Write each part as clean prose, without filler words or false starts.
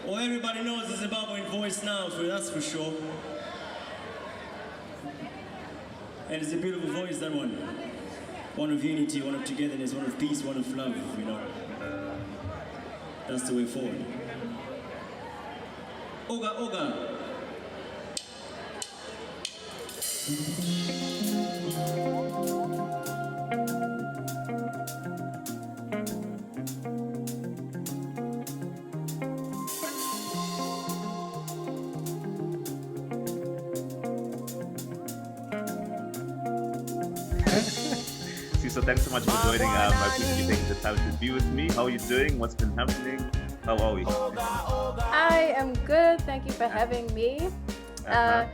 Well, everybody knows the Zimbabwean voice now, so that's for sure. And it's a beautiful voice, that one. One of unity, one of togetherness, one of peace, one of love, you know. That's the way forward. Oga, Oga. So thanks so much for joining. I appreciate you taking the time to be with me. How are you doing? What's been happening? How are we? I am good. Thank you for having me. I'm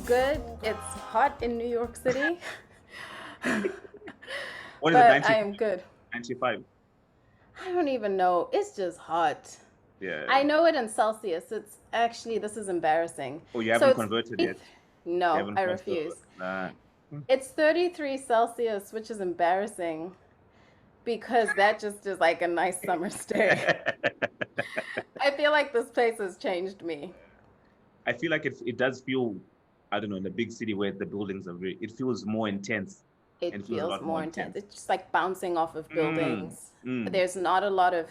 good. It's hot in New York City. What is it, 90, I am good. 95? I don't even know. It's just hot. Yeah. I know it in Celsius. It's actually, this is embarrassing. Oh, you haven't converted yet? No, I refuse. It's 33 Celsius, which is embarrassing because that just is like a nice summer stay. I feel like this place has changed me. I feel like it does feel, I don't know, in the big city where the buildings are it feels more intense. It feels more intense. It's just like bouncing off of buildings. There's not a lot of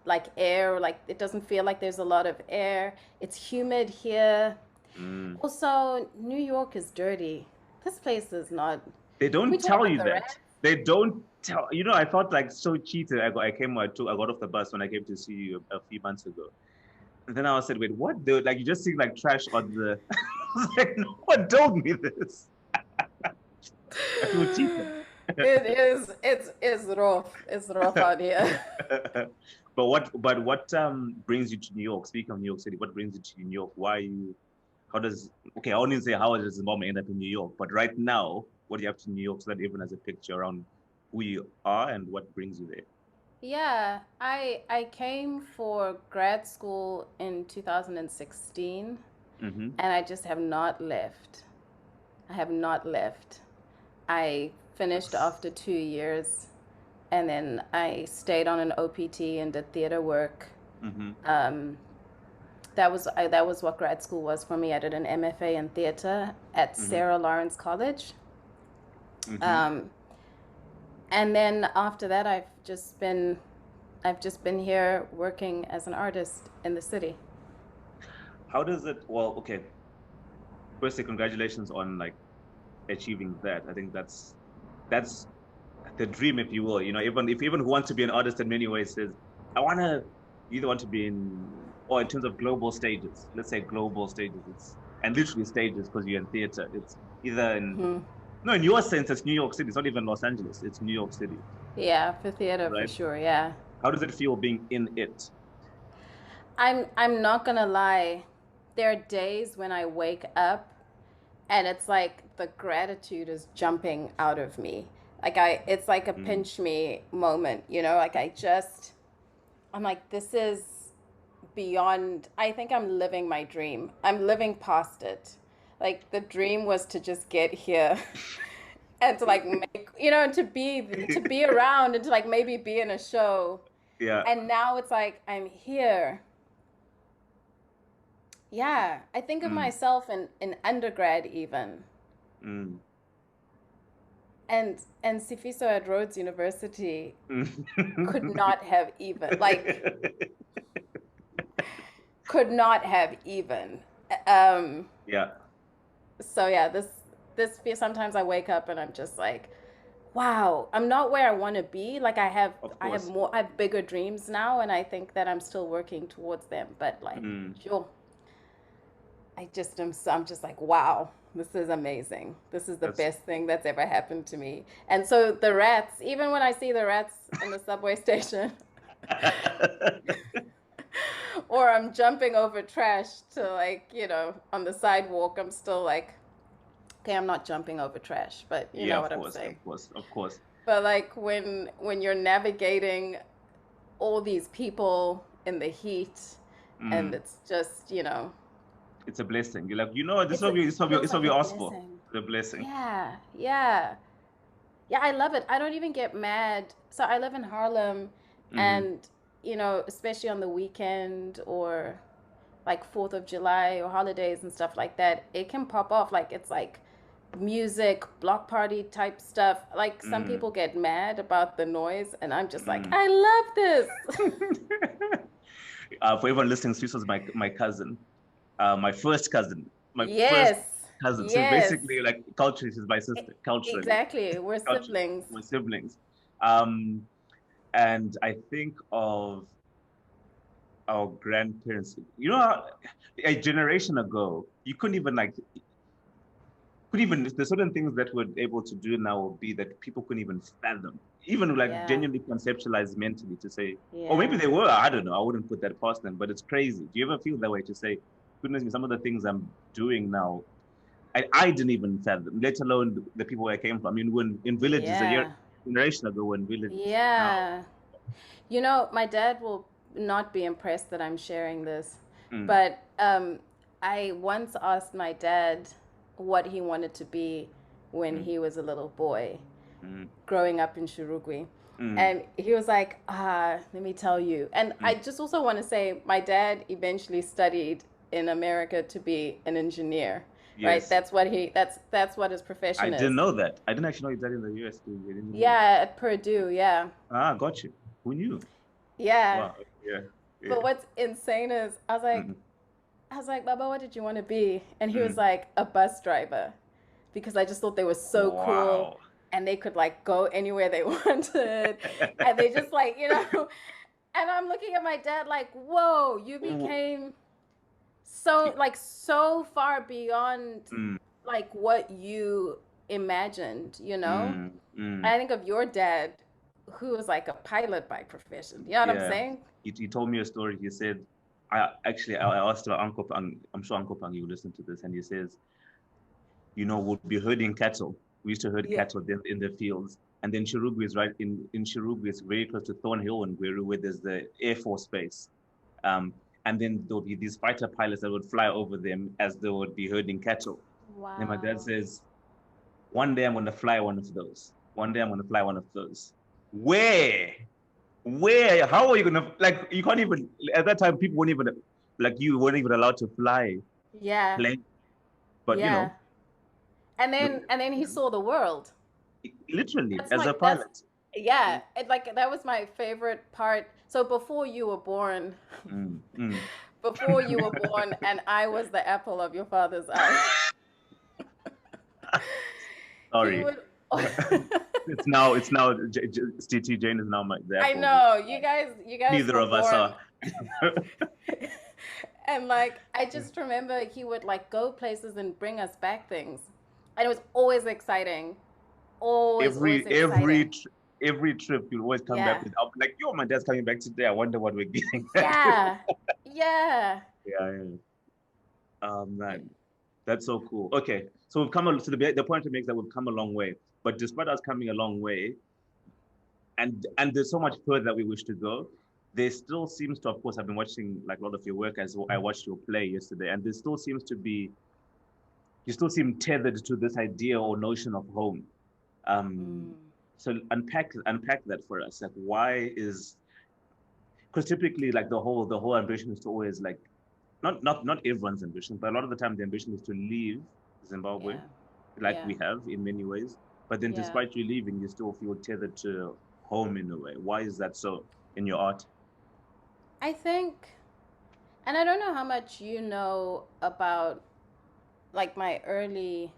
like air, like it doesn't feel like there's a lot of air. It's humid here. Also, New York is dirty. This place is not. They don't tell you that. They don't tell. You know, I felt like so cheated. I got off the bus when I came to see you a few months ago. And then I was said, wait, what? Dude? Like, you just see like trash on the. I was like, no one told me this. I feel cheated. It is. It's rough. It's rough out here. But what brings you to New York? Speaking of New York City, what brings you to New York? Why are you? I wouldn't say how does Zimbabwe end up in New York, but right now, what do you have to New York so that everyone has a picture around who you are and what brings you there? Yeah, I came for grad school in 2016, and I just have not left. I have not left. I finished after 2 years, and then I stayed on an OPT and did theater work. That was what grad school was for me. I did an MFA in theater at Sarah Lawrence College. And then after that, I've just been here working as an artist in the city. How does it? Well, okay. Firstly, congratulations on like achieving that. I think that's the dream, if you will. You know, even who wants to be an artist in many ways says, I either want to be in terms of global stages, let's say global stages, and literally stages because you're in theater. It's either in your sense, it's New York City. It's not even Los Angeles. It's New York City. Yeah, for theater, right? For sure. Yeah. How does it feel being in it? I'm not gonna lie. There are days when I wake up, and it's like the gratitude is jumping out of me. Like it's like a pinch me moment. You know, like I'm like, this is beyond. I think I'm living my dream. I'm living past it. Like the dream was to just get here and to like make, you know, to be around and to like maybe be in a show. Yeah. And now it's like I'm here. Yeah, I think of myself in undergrad even. And Sifiso at Rhodes University could not have even could not have even. Yeah. So yeah, this sometimes I wake up and I'm just like, wow, I'm not where I want to be. Like I have bigger dreams now, and I think that I'm still working towards them. But like, sure, I'm just like, wow, this is amazing. This is the best thing that's ever happened to me. And so the rats, even when I see the rats in the subway station. Or I'm jumping over trash to like, you know, on the sidewalk, I'm still like, okay, I'm not jumping over trash, but you know what I'm saying. Of course. But like when you're navigating all these people in the heat and it's just, you know. It's a blessing. You're like, you know, this is what we asked for. The blessing. Yeah, yeah. Yeah, I love it. I don't even get mad. So I live in Harlem and you know, especially on the weekend or like 4th of July or holidays and stuff like that, it can pop off. Like it's like music, block party type stuff. Like some people get mad about the noise, and I'm just like, I love this. For everyone listening, Sifiso is my cousin, my first cousin, my first Yes. cousin. So Yes. basically, like culturally, she's my sister. Culturally, Exactly. We're siblings. we're siblings. And I think of our grandparents. You know, a generation ago, you couldn't even there's certain things that we're able to do now will be that people couldn't even fathom, even like Yeah. genuinely conceptualize mentally to say, Yeah. or maybe they were, I don't know, I wouldn't put that past them, but it's crazy. Do you ever feel that way to say, goodness me, some of the things I'm doing now, I didn't even fathom, let alone the people where I came from. I mean, when in villages Yeah. generation ago, when villages now, Yeah. You know, my dad will not be impressed that I'm sharing this, Mm. but I once asked my dad what he wanted to be when he was a little boy, growing up in Shurugwi. And he was like, let me tell you. And I just also want to say my dad eventually studied in America to be an engineer. Right? Yes. That's what his profession I is. didn't know that. I didn't actually know that in the US too. Yeah, at Purdue, yeah. Ah, got you. Who knew? Yeah. Wow. Yeah. But what's insane is I was like, Baba, what did you want to be? And he was like, a bus driver. Because I just thought they were so cool and they could like go anywhere they wanted. And they just like, you know, and I'm looking at my dad like, whoa, you became so far beyond like what you imagined, you know? I think of your dad who was like a pilot by profession. You know what I'm saying? He told me a story. He said, I asked Uncle Pang, I'm sure Uncle Pang, you listen to this, and he says, you know, we'll be herding cattle. We used to herd cattle in the fields. And then Shirugwi is right in Shirugwi, it's very close to Thornhill and Gweru, where there's the Air Force Base. And then there'll be these fighter pilots that would fly over them as they would be herding cattle. Wow. And my dad says, one day I'm going to fly one of those. One day I'm going to fly one of those. Where? How are you going to, like, you can't even, at that time, people weren't even, like, you weren't even allowed to fly. Yeah. Plane. But, you know. And then he saw the world. Literally, as a pilot. Yeah. Like, that was my favorite part. So before you were born, before you were born, and I was the apple of your father's eye. Sorry. It's now Stiti Jane is now the apple. I know. You guys Neither of us are. And like I just remember he would like go places and bring us back things. And it was always exciting. Always exciting. Every trip you'll always come back with, I'll be like, yo, my dad's coming back today. I wonder what we're getting. Yeah. Man, that's so cool. Okay, so we've come to the point to make that we've come a long way. But despite us coming a long way, and there's so much further that we wish to go, there still seems to, of course, I've been watching like a lot of your work as I watched your play yesterday, and there still seems to be, you still seem tethered to this idea or notion of home. So unpack that for us. Like, why is, because typically like the whole ambition is to always like, not everyone's ambition, but a lot of the time the ambition is to leave Zimbabwe, we have in many ways. But then despite you leaving, you still feel tethered to home in a way. Why is that so in your art? I think, and I don't know how much you know about like my early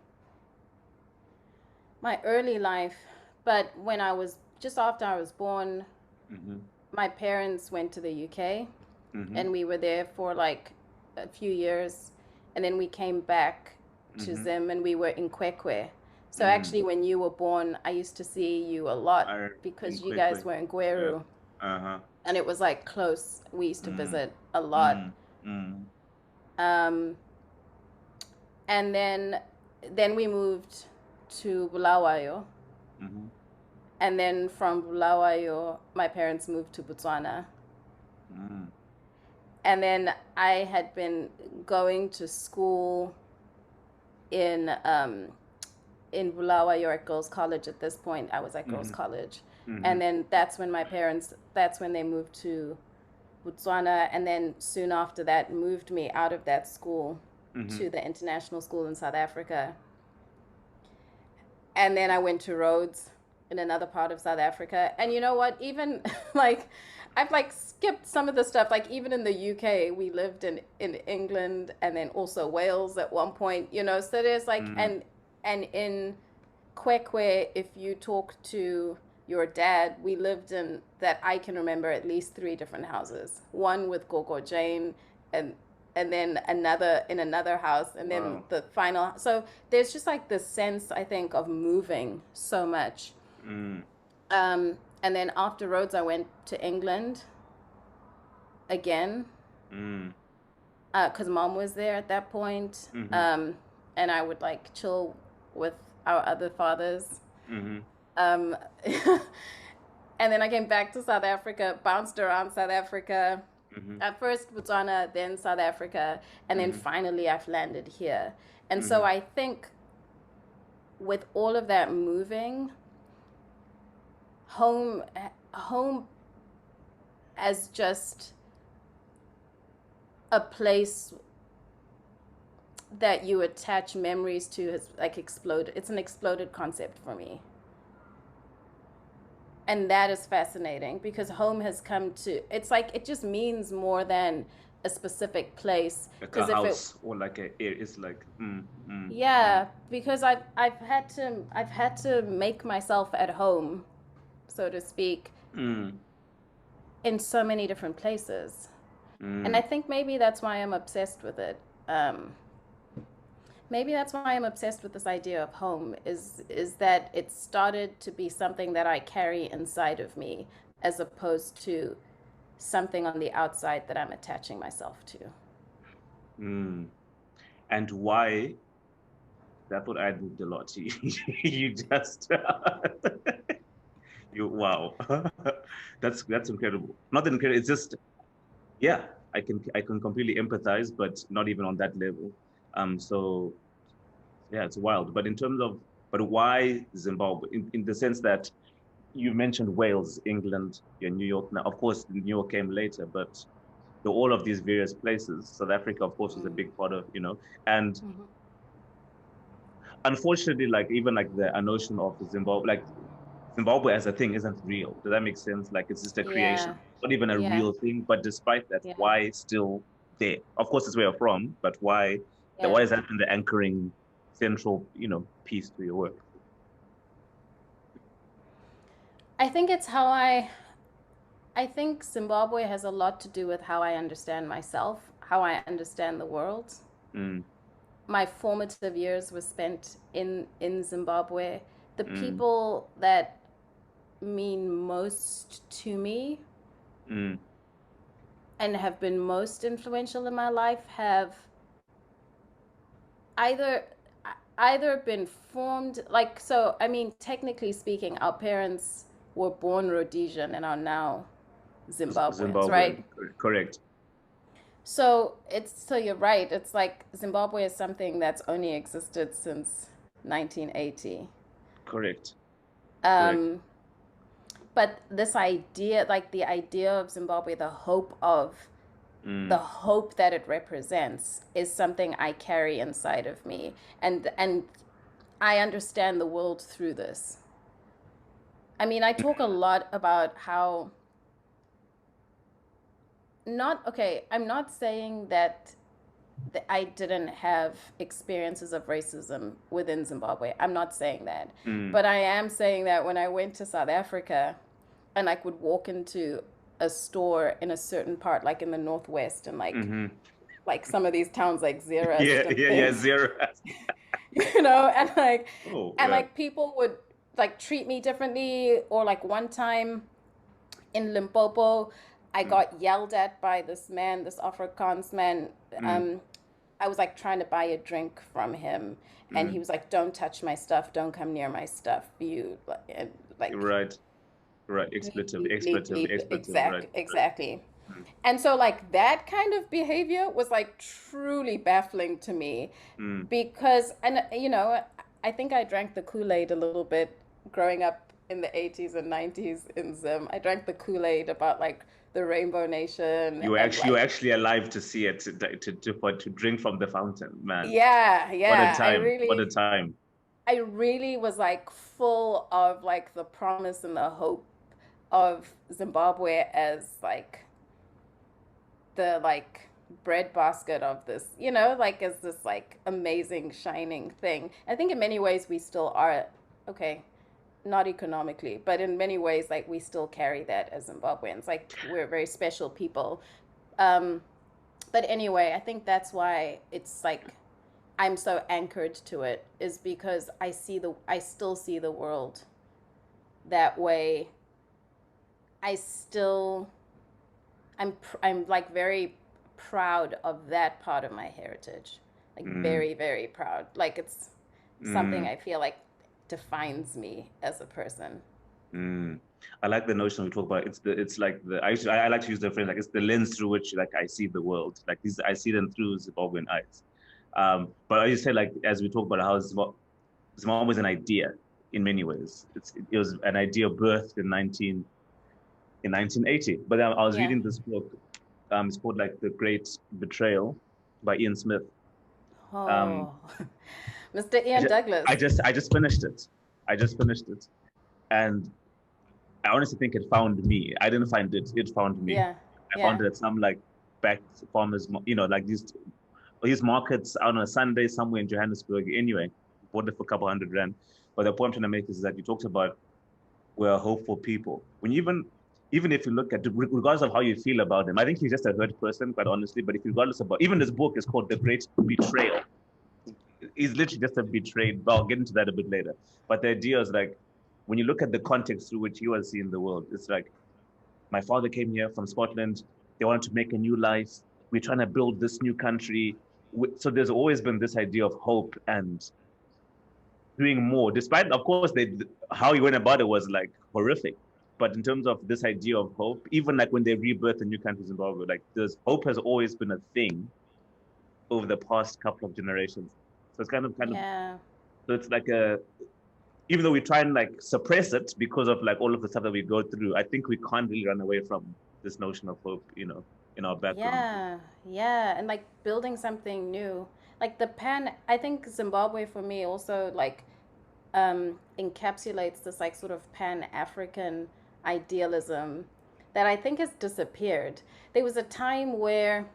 life, but when I was just after I was born, my parents went to the UK and we were there for like a few years, and then we came back to Zim and we were in Kwekwe. So actually when you were born, I used to see you a lot because you guys were in Gweru. And it was like close. We used to visit a lot. And then we moved to Bulawayo. And then from Bulawayo, my parents moved to Botswana. And then I had been going to school in Bulawayo at Girls College at this point. I was at Girls College. And then that's when they moved to Botswana, and then soon after that moved me out of that school to the international school in South Africa. And then I went to Rhodes in another part of South Africa. And you know what? Even like, I've like skipped some of the stuff. Like even in the UK, we lived in England and then also Wales at one point, you know, so there's like, and in Kwekwe, if you talk to your dad, we lived in, that I can remember, at least 3 different houses. One with Gogo Jane, and then another in another house, and then the final. So there's just like this sense, I think, of moving so much. And then after Rhodes, I went to England again, because Mom was there at that point. And I would like chill with our other fathers. And then I came back to South Africa, bounced around South Africa. At first Botswana, then South Africa, and then finally I've landed here. And so I think with all of that moving, home as just a place that you attach memories to has like exploded. It's an exploded concept for me. And that is fascinating because home has come to, it's like, it just means more than a specific place. Like a house or like it's like, yeah, because I've had to make myself at home, so to speak, in so many different places. And I think maybe that's why I'm obsessed with it. Maybe that's why I'm obsessed with this idea of home, is that it started to be something that I carry inside of me as opposed to something on the outside that I'm attaching myself to. And why? That's what I moved a lot. You just wow. That's incredible. Not incredible, it's just, yeah, I can completely empathize, but not even on that level. So yeah, it's wild. But in terms of, but why Zimbabwe? In the sense that you mentioned Wales, England, New York. Now, of course, New York came later, but all of these various places. South Africa, of course, was a big part of, and unfortunately, like even like the notion of Zimbabwe, like Zimbabwe as a thing isn't real. Does that make sense? Like it's just a creation, not even a real thing. But despite that, why still there? Of course, it's where you're from, but why? Why is that in the anchoring central, piece to your work? I think it's how I think Zimbabwe has a lot to do with how I understand myself, how I understand the world. My formative years were spent in Zimbabwe. The people that mean most to me and have been most influential in my life have either been formed, like, so, I mean, technically speaking, our parents were born Rhodesian and are now Zimbabweans, right? Correct. So you're right. It's like Zimbabwe is something that's only existed since 1980. Correct. But this idea, like the idea of Zimbabwe, the hope that it represents is something I carry inside of me. And I understand the world through this. I mean, I talk a lot about how I'm not saying that I didn't have experiences of racism within Zimbabwe. I'm not saying that. But I am saying that when I went to South Africa and I would walk into a store in a certain part, like in the Northwest, and like some of these towns like Zera. Zera. And like people would like treat me differently, or like one time in Limpopo, I got yelled at by this Afrikaans man. I was like trying to buy a drink from him, and he was like, "Don't touch my stuff. Don't come near my stuff. You like." Right. Expletive. Exactly. And so like that kind of behavior was like truly baffling to me because, and I think I drank the Kool-Aid a little bit growing up in the 80s and 90s in Zim. I drank the Kool-Aid about like the Rainbow Nation. You were And actually you were like, actually alive to see it, to drink from the fountain, man. yeah, What a yeah. time! What a time! I really was like full of like the promise and the hope of Zimbabwe as like the like breadbasket of this, like as this like amazing shining thing. I think in many ways we still are, okay, not economically, but in many ways like we still carry that as Zimbabweans. Like we're very special people. Um, but anyway, I think that's why it's like I'm so anchored to it, is because I still see the world that way. I still I'm like very proud of that part of my heritage. Like Mm, very, very proud. Like it's something mm, I feel like defines me as a person. mm. I like the notion we talk about. It's like I like to use the phrase like it's the lens through which like I see the world. Like these I see them through Zimbabwean eyes. But I just say like as we talk about how Zimbabwe is an idea in many ways. It was an idea birthed in 1980. But I was Yeah. reading this book. It's called like The Great Betrayal by Ian Smith. Um, Oh, Mr. Ian Douglas. I just finished it. I just finished it, and I honestly think it found me. I didn't find it; it found me. Yeah. I found Yeah. it at some like back farmers, like these markets on a Sunday somewhere in Johannesburg. Anyway, bought it for a couple $100. But the point I'm trying to make is that you talked about we're hopeful people. When even if you look at regardless of how you feel about him, I think he's just a hurt person, quite honestly. But if regardless about even this book is called The Great Betrayal. He's literally just a betrayed. But I'll get into that a bit later. But the idea is like when you look at the context through which he was seeing the world, it's like my father came here from Scotland. They wanted to make a new life. We're trying to build this new country. So there's always been this idea of hope and doing more, despite, of course, how he went about it was like horrific. But in terms of this idea of hope, even like when they rebirthed the new country Zimbabwe, like there's hope has always been a thing over the past couple of generations. So it's Yeah. so it's like even though we try and like suppress it because of like all of the stuff that we go through, I think we can't really run away from this notion of hope, in our background. Yeah. Yeah. And like building something new. Like I think Zimbabwe for me also like encapsulates this like sort of pan-African idealism that I think has disappeared. There was a time where,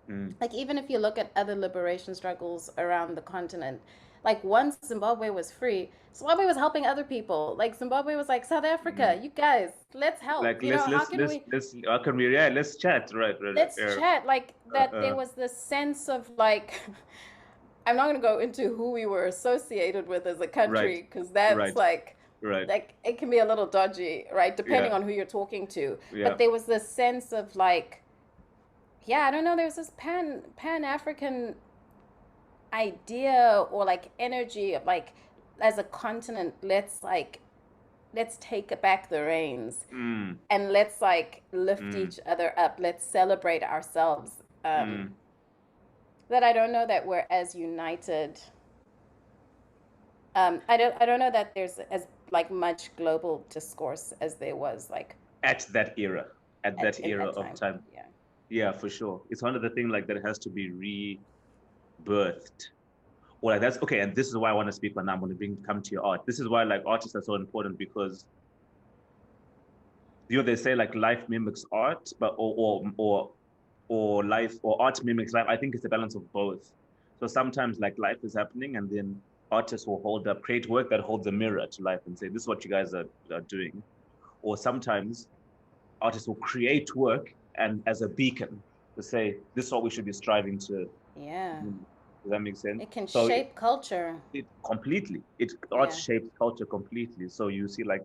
Mm, like, even if you look at other liberation struggles around the continent, like once Zimbabwe was free, Zimbabwe was helping other people. Like Zimbabwe was like, South mm. Africa, you guys, let's help. Like How can we let's how can we, yeah, let's chat, right, let's chat? Like that there was this sense of like I'm not going to go into who we were associated with as a right, country because that's right, right, like it can be a little dodgy, right? yeah, Depending on who you're talking to. yeah, But there was this sense of like, yeah, I don't know, there was this pan African idea or like energy of like as a continent, let's take back the reins mm, and let's like lift mm, each other up. Let's celebrate ourselves. mm. That I don't know that we're as united. I don't know that there's as like much global discourse as there was like At that era, at that in era that of time. time, Yeah. yeah, for sure. It's one of the things like that has to be rebirthed. Or like that's okay, and this is why I want to speak on now. I'm going to come to your art. This is why like artists are so important because they say like life mimics art, but or life or art mimics life. I think it's a balance of both. So sometimes like life is happening, and then artists will create work that holds a mirror to life and say, "This is what you guys are doing." Or sometimes artists will create work and as a beacon to say, "This is what we should be striving to." Yeah. Does that make sense? It can So shape culture. it completely art Yeah. shapes culture completely. So you see like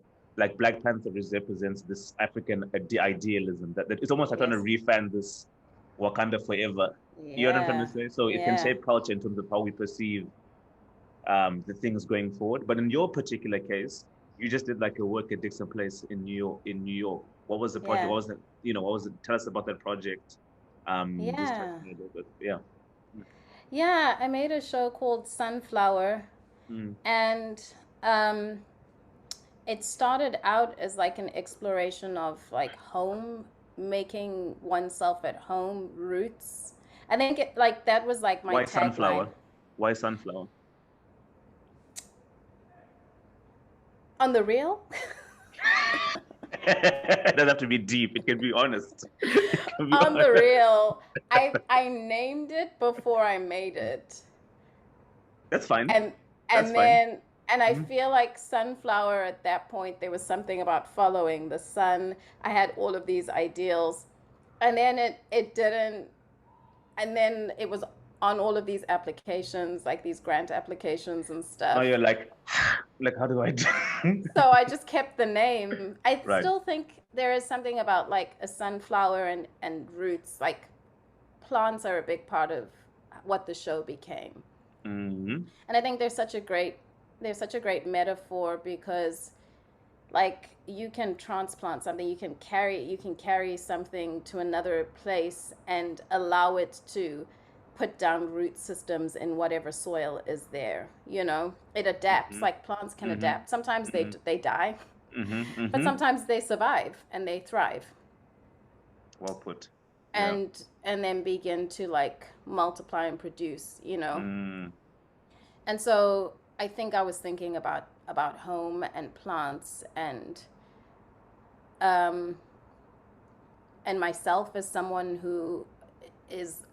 Black Panther represents this African idealism that it's almost like trying to Yes. refan this Wakanda forever. You know what I'm trying to Yeah. say? So it can Yeah. shape culture in terms of how we perceive the things going forward. But in your particular case, you just did like a work at Dixon Place in New York. What was the project? Yeah. What was it? What was it? Tell us about that project. Just touch Yeah. on it a little bit. Yeah. Yeah. I made a show called Sunflower, Mm, and it started out as like an exploration of like home making oneself at home roots. I think that was like my Why tagline. sunflower? Why sunflower? On the real? It doesn't have to be deep. It can be honest. On the real, I named it before I made it. That's fine. And That's then fine. and I feel like sunflower at that point, there was something about following the sun. I had all of these ideals. And then it didn't, and then it was on all of these applications, like these grant applications and stuff. Now you're like how do I do? So I just kept the name. I Right. still think there is something about like a sunflower and roots, like plants are a big part of what the show became. Mm-hmm. And I think there's such a great metaphor because like you can transplant something, you can carry something to another place and allow it to put down root systems in whatever soil is there. It adapts. Like plants can adapt. Sometimes they die, but sometimes they survive and they thrive. Well put. And then begin to like multiply and produce. And so I think I was thinking about home and plants and myself as someone who is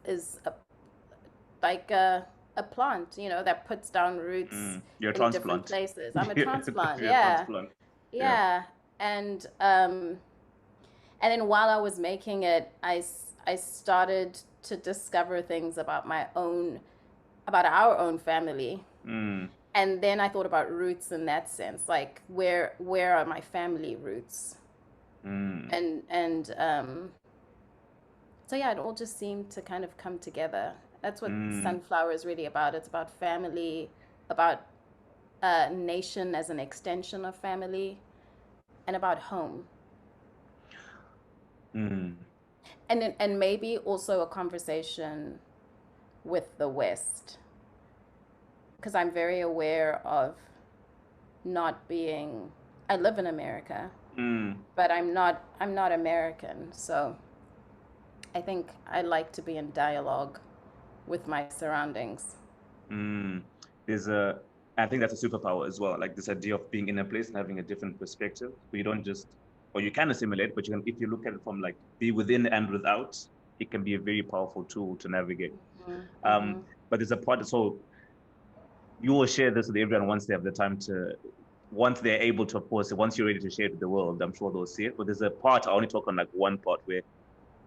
like a plant, that puts down roots You're a in transplant. different places. I'm a transplant. You're a transplant. Yeah. And then while I was making it, I started to discover things about our own family. And then I thought about roots in that sense, like where are my family roots? And so yeah, it all just seemed to kind of come together. That's what Sunflower is really about. It's about family, about nation as an extension of family, and about home. And maybe also a conversation with the West. Because I'm very aware of not being, I live in America, but I'm not American. So I think I like to be in dialogue with my surroundings. I think that's a superpower as well. Like this idea of being in a place and having a different perspective, where you don't just, or you can assimilate, but if you look at it from like be within and without, it can be a very powerful tool to navigate. But there's a part, so you will share this with everyone once they have the time once they're able to, of course, once you're ready to share it with the world, I'm sure they'll see it. But there's a part, I only talk on like one part where, in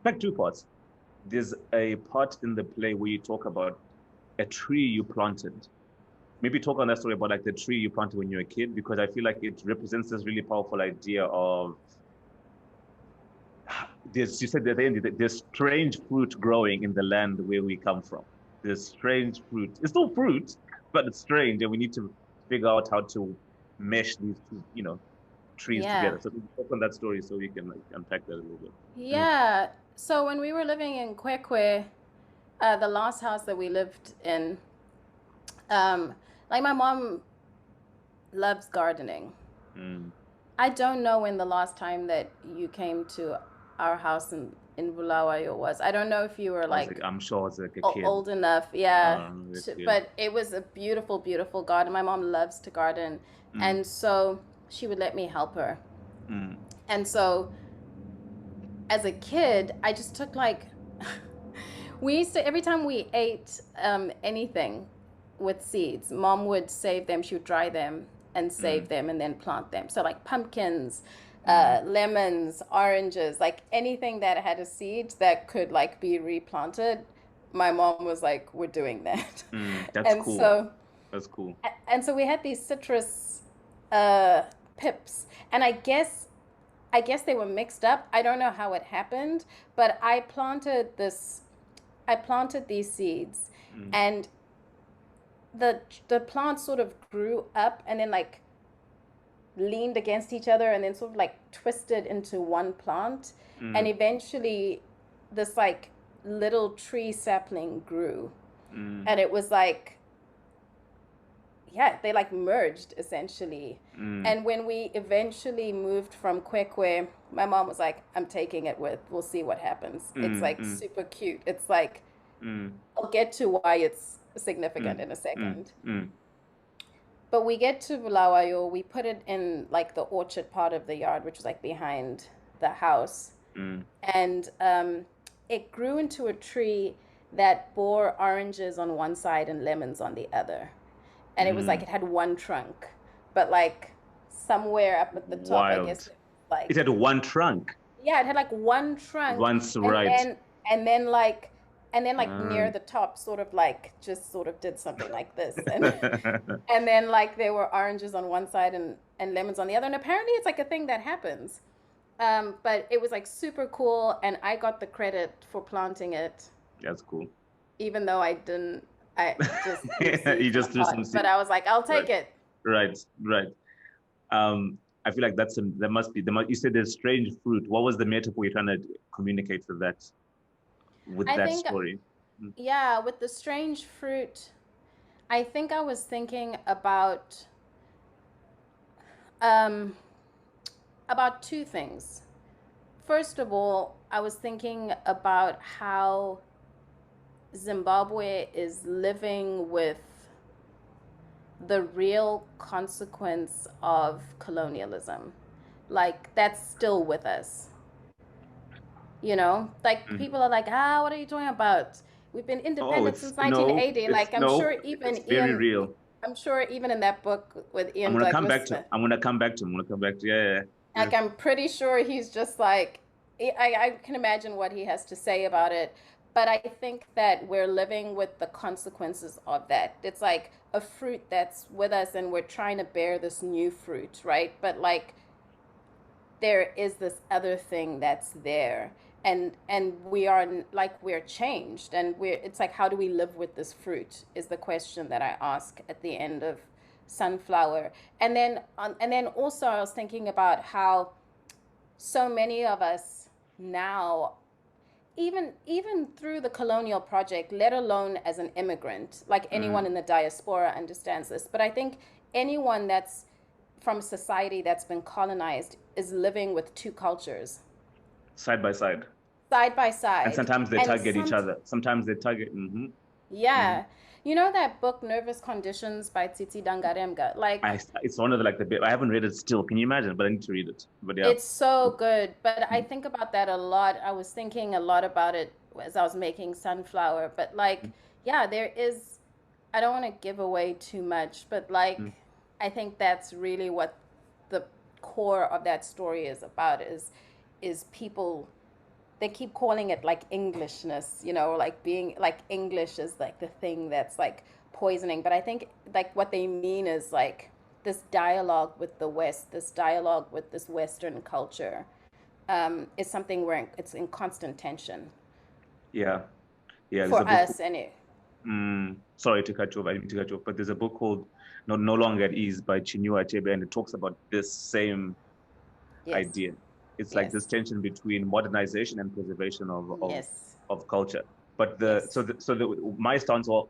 fact, two parts. There's a part in the play where you talk about a tree you planted. Maybe talk on that story about like the tree you planted when you were a kid, because I feel like it represents this really powerful idea of, you said at the end, there's strange fruit growing in the land where we come from. There's strange fruit. It's still fruit, but it's strange, and we need to figure out how to mesh these two, trees together. So talk on that story so we can like unpack that a little bit. Yeah. So when we were living in Kwekwe, the last house that we lived in, like my mom loves gardening. I don't know when the last time that you came to our house in Bulawayo was. I don't know if you were like, I'm sure it's like a kid. Old enough, but it was a beautiful, beautiful garden. My mom loves to garden, and so she would let me help her. And so as a kid, I just took like, we used to, every time we ate anything with seeds, mom would save them, she would dry them and save them and then plant them. So like pumpkins, lemons, oranges, like anything that had a seed that could like be replanted, my mom was like, we're doing that. That's cool. So, that's cool. And so we had these citrus pips, and I guess they were mixed up. I don't know how it happened, but I planted these seeds, and the plant sort of grew up and then like leaned against each other and then sort of like twisted into one plant, and eventually this like little tree sapling grew, and it was like, they like merged essentially. And when we eventually moved from Kwekwe, my mom was like, I'm taking it with, we'll see what happens. It's like super cute. It's like, I'll get to why it's significant in a second. But we get to Bulawayo, we put it in like the orchard part of the yard, which was like behind the house. And it grew into a tree that bore oranges on one side and lemons on the other. And it was like, it had one trunk, but like somewhere up at the top, Wild. I guess, like, It had one trunk. yeah, it had like one trunk. Once, and right. then like near the top, sort of like just sort of did something like this, and then like there were oranges on one side and lemons on the other. And apparently it's like a thing that happens. But it was like super cool, and I got the credit for planting it. That's cool. Even though I didn't, I just You just threw some seeds. but I was like, I'll take it. Right. I feel like there must be. You said there's strange fruit. What was the metaphor you're trying to communicate with that story? Yeah, with the strange fruit, I think I was thinking about two things. First of all, I was thinking about how Zimbabwe is living with the real consequence of colonialism. Like, that's still with us. You know, like people are like, what are you talking about? We've been independent since 1980. Like, I'm sure even it's very Ian, real. I'm sure even in that book with Ian I'm gonna Douglas, I'm gonna come back to him. Yeah. like, I'm pretty sure he's just like, I can imagine what he has to say about it. But I think that we're living with the consequences of that. It's like a fruit that's with us, and we're trying to bear this new fruit, right? But like, there is this other thing that's there, and we are like, we're changed, and it's like, how do we live with this fruit is the question that I ask at the end of Sunflower. And then also I was thinking about how so many of us now, even through the colonial project, let alone as an immigrant, like anyone in the diaspora understands this, but I think anyone that's from a society that's been colonized is living with two cultures. Side by side. And sometimes they target each other. Sometimes they target. Yeah. You know that book, Nervous Conditions by Tsitsi Dangarembga? Like, it's one of I haven't read it still. Can you imagine? But I need to read it. But yeah. It's so good. But I think about that a lot. I was thinking a lot about it as I was making Sunflower. But like, yeah, there is, I don't want to give away too much, but like, I think that's really what the core of that story is about, is people, they keep calling it like Englishness, you know, like being like English is like the thing that's like poisoning. But I think like what they mean is like this dialogue with the West, this dialogue with this Western culture, is something where it's in constant tension. Yeah. For us, anyway. Sorry to cut you off. I didn't mean to cut you off. But there's a book called No Longer at Ease by Chinua Achebe, and it talks about this same idea. It's like this tension between modernization and preservation of culture. But my stance, so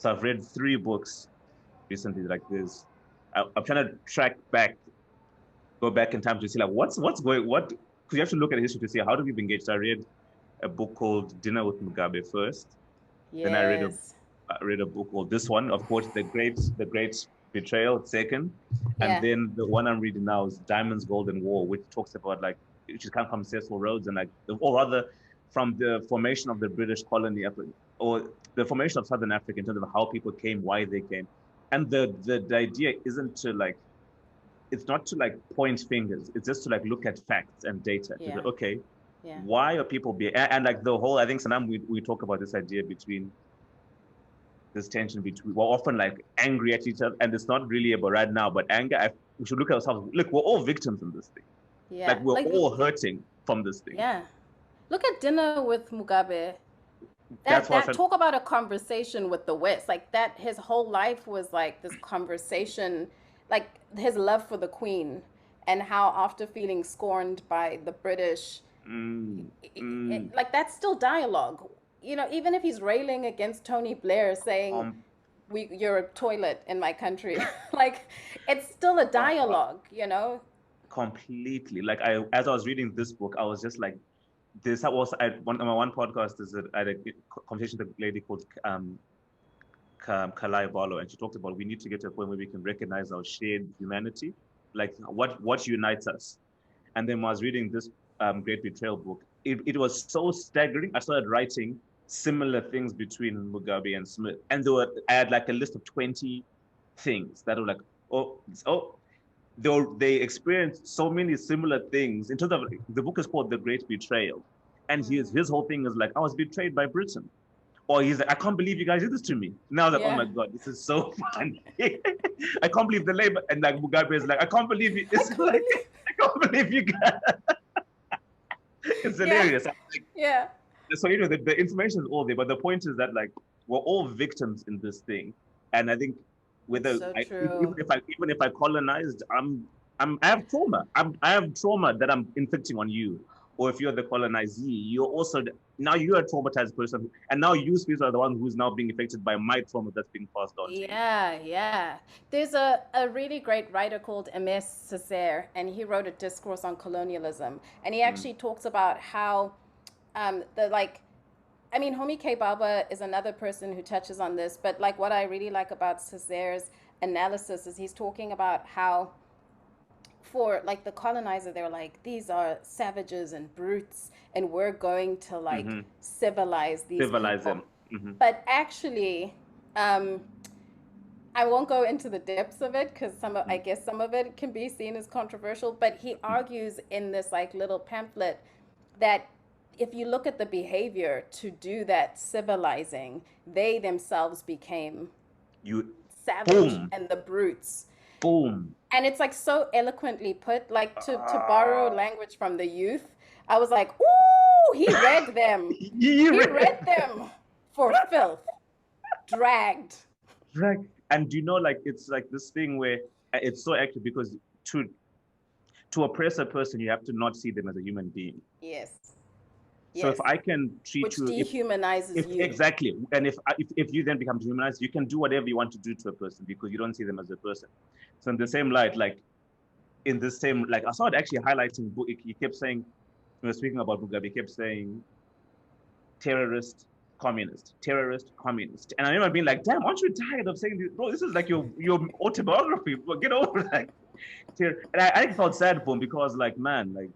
I've read 3 books recently like this. I'm trying to go back in time to see like what's going, because you have to look at history to see how do we engage. So I read a book called Dinner with Mugabe first. Yes. Then I read a book called this one, of course, The Great Betrayal, second. And then the one I'm reading now is Diamonds, Gold and War, which talks about like, which come from Cecil Rhodes, and like, or rather from the formation of the British colony, or the formation of Southern Africa in terms of how people came, why they came. And the idea isn't to like, it's not to like point fingers. It's just to like look at facts and data. Yeah. Like, okay, why are people and like the whole, I think sometimes we talk about this idea between this tension between, we're often like angry at each other, and it's not really about right now, but anger, we should look at ourselves. Look, we're all victims in this thing. Yeah. Like we're all hurting from this thing. Yeah. Look at Dinner with Mugabe. That talk about a conversation with the West. Like that, his whole life was like this conversation, like his love for the Queen, and how after feeling scorned by the British, like that's still dialogue. You know, even if he's railing against Tony Blair, saying you're a toilet in my country. Like, it's still a dialogue, you know? Completely. Like as I was reading this book, I was just like, this was on my one podcast I had a conversation with a lady called Kalai Barlow, and she talked about we need to get to a point where we can recognize our shared humanity, like what unites us. And then when I was reading this Great Betrayal book, it was so staggering. I started writing similar things between Mugabe and Smith, and I had like a list of 20 things that were like, they experienced so many similar things. In terms of, the book is called The Great Betrayal, and his whole thing is like, I was betrayed by Britain. Or he's like, I can't believe you guys did this to me. Now that, oh my God, this is so funny. I can't believe the Labour, and like Mugabe is like, I can't believe you. It's like, I can't believe you guys. It's hilarious. Yeah. So, you know, the information is all there, but the point is that, like, we're all victims in this thing. And I think even if I colonized, I have trauma. I have trauma that I'm inflicting on you. Or if you're the colonizee, you're also, now you're a traumatized person, and now you, Sifiso, are the one who's now being affected by my trauma that's being passed on to you. Yeah. There's a really great writer called Aimé Césaire, and he wrote a discourse on colonialism, and he actually talks about how Homi K. Baba is another person who touches on this, but like what I really like about Césaire's analysis is he's talking about how for like the colonizer, they're like, these are savages and brutes, and we're going to like civilize these people. Them. But actually, I won't go into the depths of it because I guess some of it can be seen as controversial. But he argues in this like little pamphlet that if you look at the behavior to do that civilizing, they themselves became savage and the brutes. Boom. And it's like so eloquently put, like to borrow language from the youth. I was like, ooh, he read them. He read them for filth. Dragged. And you know, like, it's like this thing where it's so accurate because to oppress a person, you have to not see them as a human being. Yes. So if I can treat you, which dehumanizes you. Exactly. And if you then become dehumanized, you can do whatever you want to do to a person because you don't see them as a person. So in the same light, like in the same, like I started actually highlighting, he kept saying, we were speaking about Mugabe, he kept saying terrorist, communist. And I remember being like, damn, aren't you tired of saying this? Bro, this is like your autobiography. Get over that. And I felt sad for him because, like, man, like,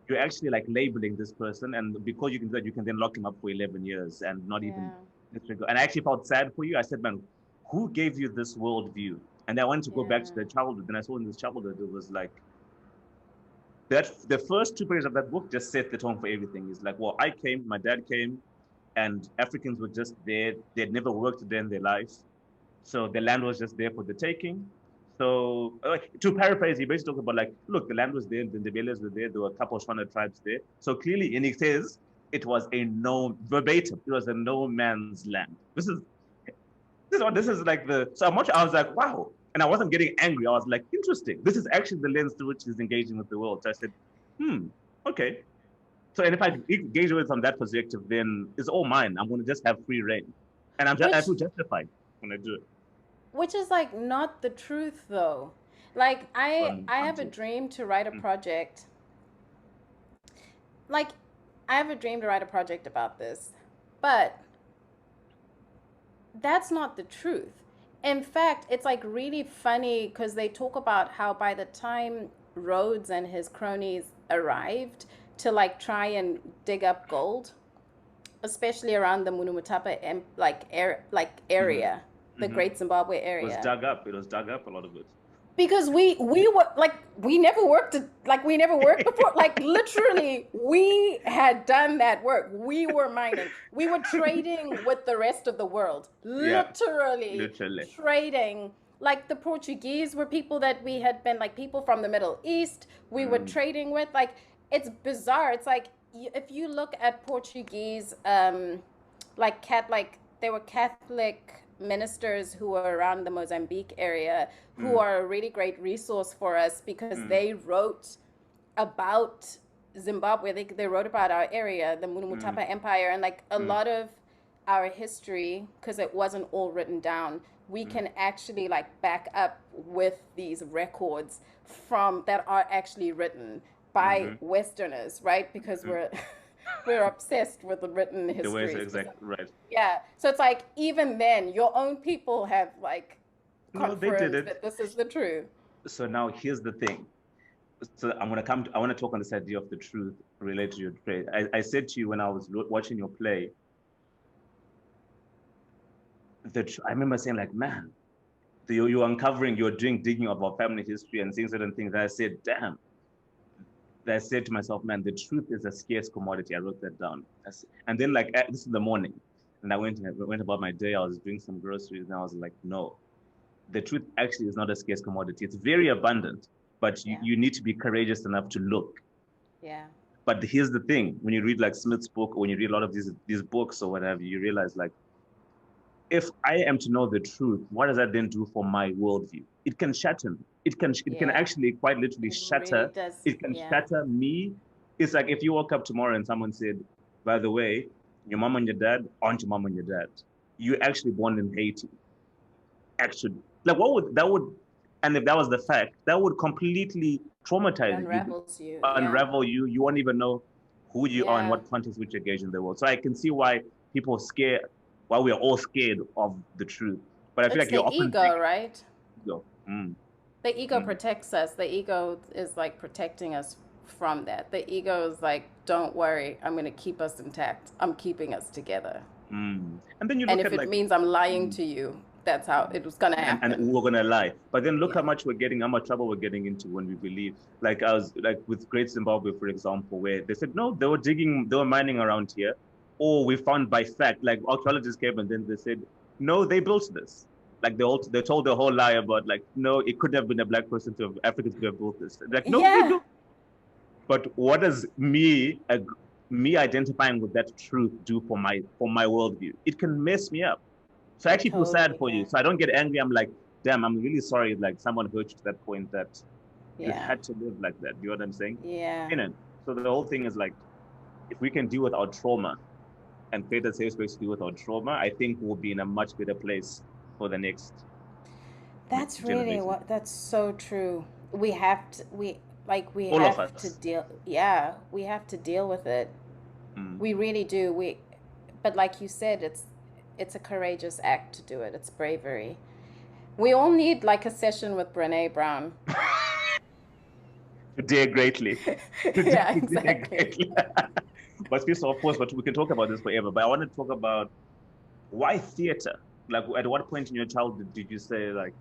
you're actually like labeling this person, and because you can do that, you can then lock him up for 11 years and not even. And I actually felt sad for you. I said, man, who gave you this worldview? And I wanted to go back to the childhood. And I saw in this childhood, it was like that. The first 2 pages of that book just set the tone for everything. It's like, well, my dad came, and Africans were just there. They'd never worked a day in their lives, so the land was just there for the taking. So to paraphrase, he basically talked about like, look, the land was there, the Ndebelés were there were a couple of Shona tribes there. So clearly, and he says it was it was a no man's land. This is like so much, I was like, wow. And I wasn't getting angry. I was like, interesting. This is actually the lens through which he's engaging with the world. So I said, okay. So, and if I engage with it from that perspective, then it's all mine. I'm going to just have free reign. And I feel justified when I do it. Which is like not the truth though. Like I have a dream to write a project. Like I have a dream to write a project about this, but that's not the truth. In fact, it's like really funny because they talk about how by the time Rhodes and his cronies arrived to like try and dig up gold, especially around the Munumutapa area. The Great Zimbabwe area. It was dug up, a lot of it. Because we were like, we never worked before. Like literally, we had done that work. We were mining. We were trading with the rest of the world. Literally trading. Like the Portuguese were people that we had been like people from the Middle East. We were trading with. Like it's bizarre. It's like if you look at Portuguese, they were Catholic ministers who were around the Mozambique area who are a really great resource for us because they wrote about Zimbabwe. They wrote about our area, the Munumutapa Empire, and like a lot of our history, because it wasn't all written down, we can actually like back up with these records from that are actually written by Westerners, right? Because we're obsessed with the written The way histories. exactly right. Yeah. So it's like even then, your own people have like No, they did confirmed it. that this is the truth. So now here's the thing. So I want to talk on this idea of the truth related to your play. I said to you when I was watching your play, I remember saying like, man, you're uncovering, you're digging of our family history and seeing certain things. And I said, damn. I said to myself, man, the truth is a scarce commodity. I wrote that down. And then like, this is the morning. And I went about my day. I was doing some groceries and I was like, no, the truth actually is not a scarce commodity. It's very abundant, but you need to be courageous enough to look. Yeah. But here's the thing. When you read like Smith's book, or when you read a lot of these books or whatever, you realize like, if I am to know the truth, what does that then do for my worldview? It can shatter me. It can actually quite literally shatter. Really it can shatter me. It's like if you woke up tomorrow and someone said, by the way, your mom and your dad aren't your mom and your dad. You're actually born in Haiti. Actually. Like and if that was the fact, that would completely traumatize you. Unravel you. You won't even know who you are and what context which engage in the world. So I can see why people are scared. Why we are all scared of the truth. But I feel like you're often ego, right? Ego. The ego protects us. The ego is like protecting us from that. The ego is like, don't worry, I'm going to keep us intact. I'm keeping us together. And then you look at if it means I'm lying to you, that's how it was going to happen. And we're going to lie. But then look how much trouble we're getting into when we believe. Like I was like with Great Zimbabwe, for example, where they said, no, they were mining around here. Or we found by fact, like archaeologists came and then they said, no, they built this. Like they told the whole lie about like, no, it could have been a black person Africans could have built this. Like, no, they don't. But what does me identifying with that truth do for my worldview? It can mess me up. So I actually feel sad for you. So I don't get angry. I'm like, damn, I'm really sorry. Like someone hurt you to that point that you had to live like that. You know what I'm saying? Yeah. So the whole thing is like, if we can deal with our trauma and create a safe space to deal with our trauma, I think we'll be in a much better place for the next. That's really that's so true. We have to deal. Yeah, we have to deal with it. We really do. But like you said, it's a courageous act to do it. It's bravery. We all need like a session with Brené Brown. To dare greatly. Yeah, exactly. But of course, but we can talk about this forever. But I want to talk about why theater. Like, at what point in your childhood did you say, like,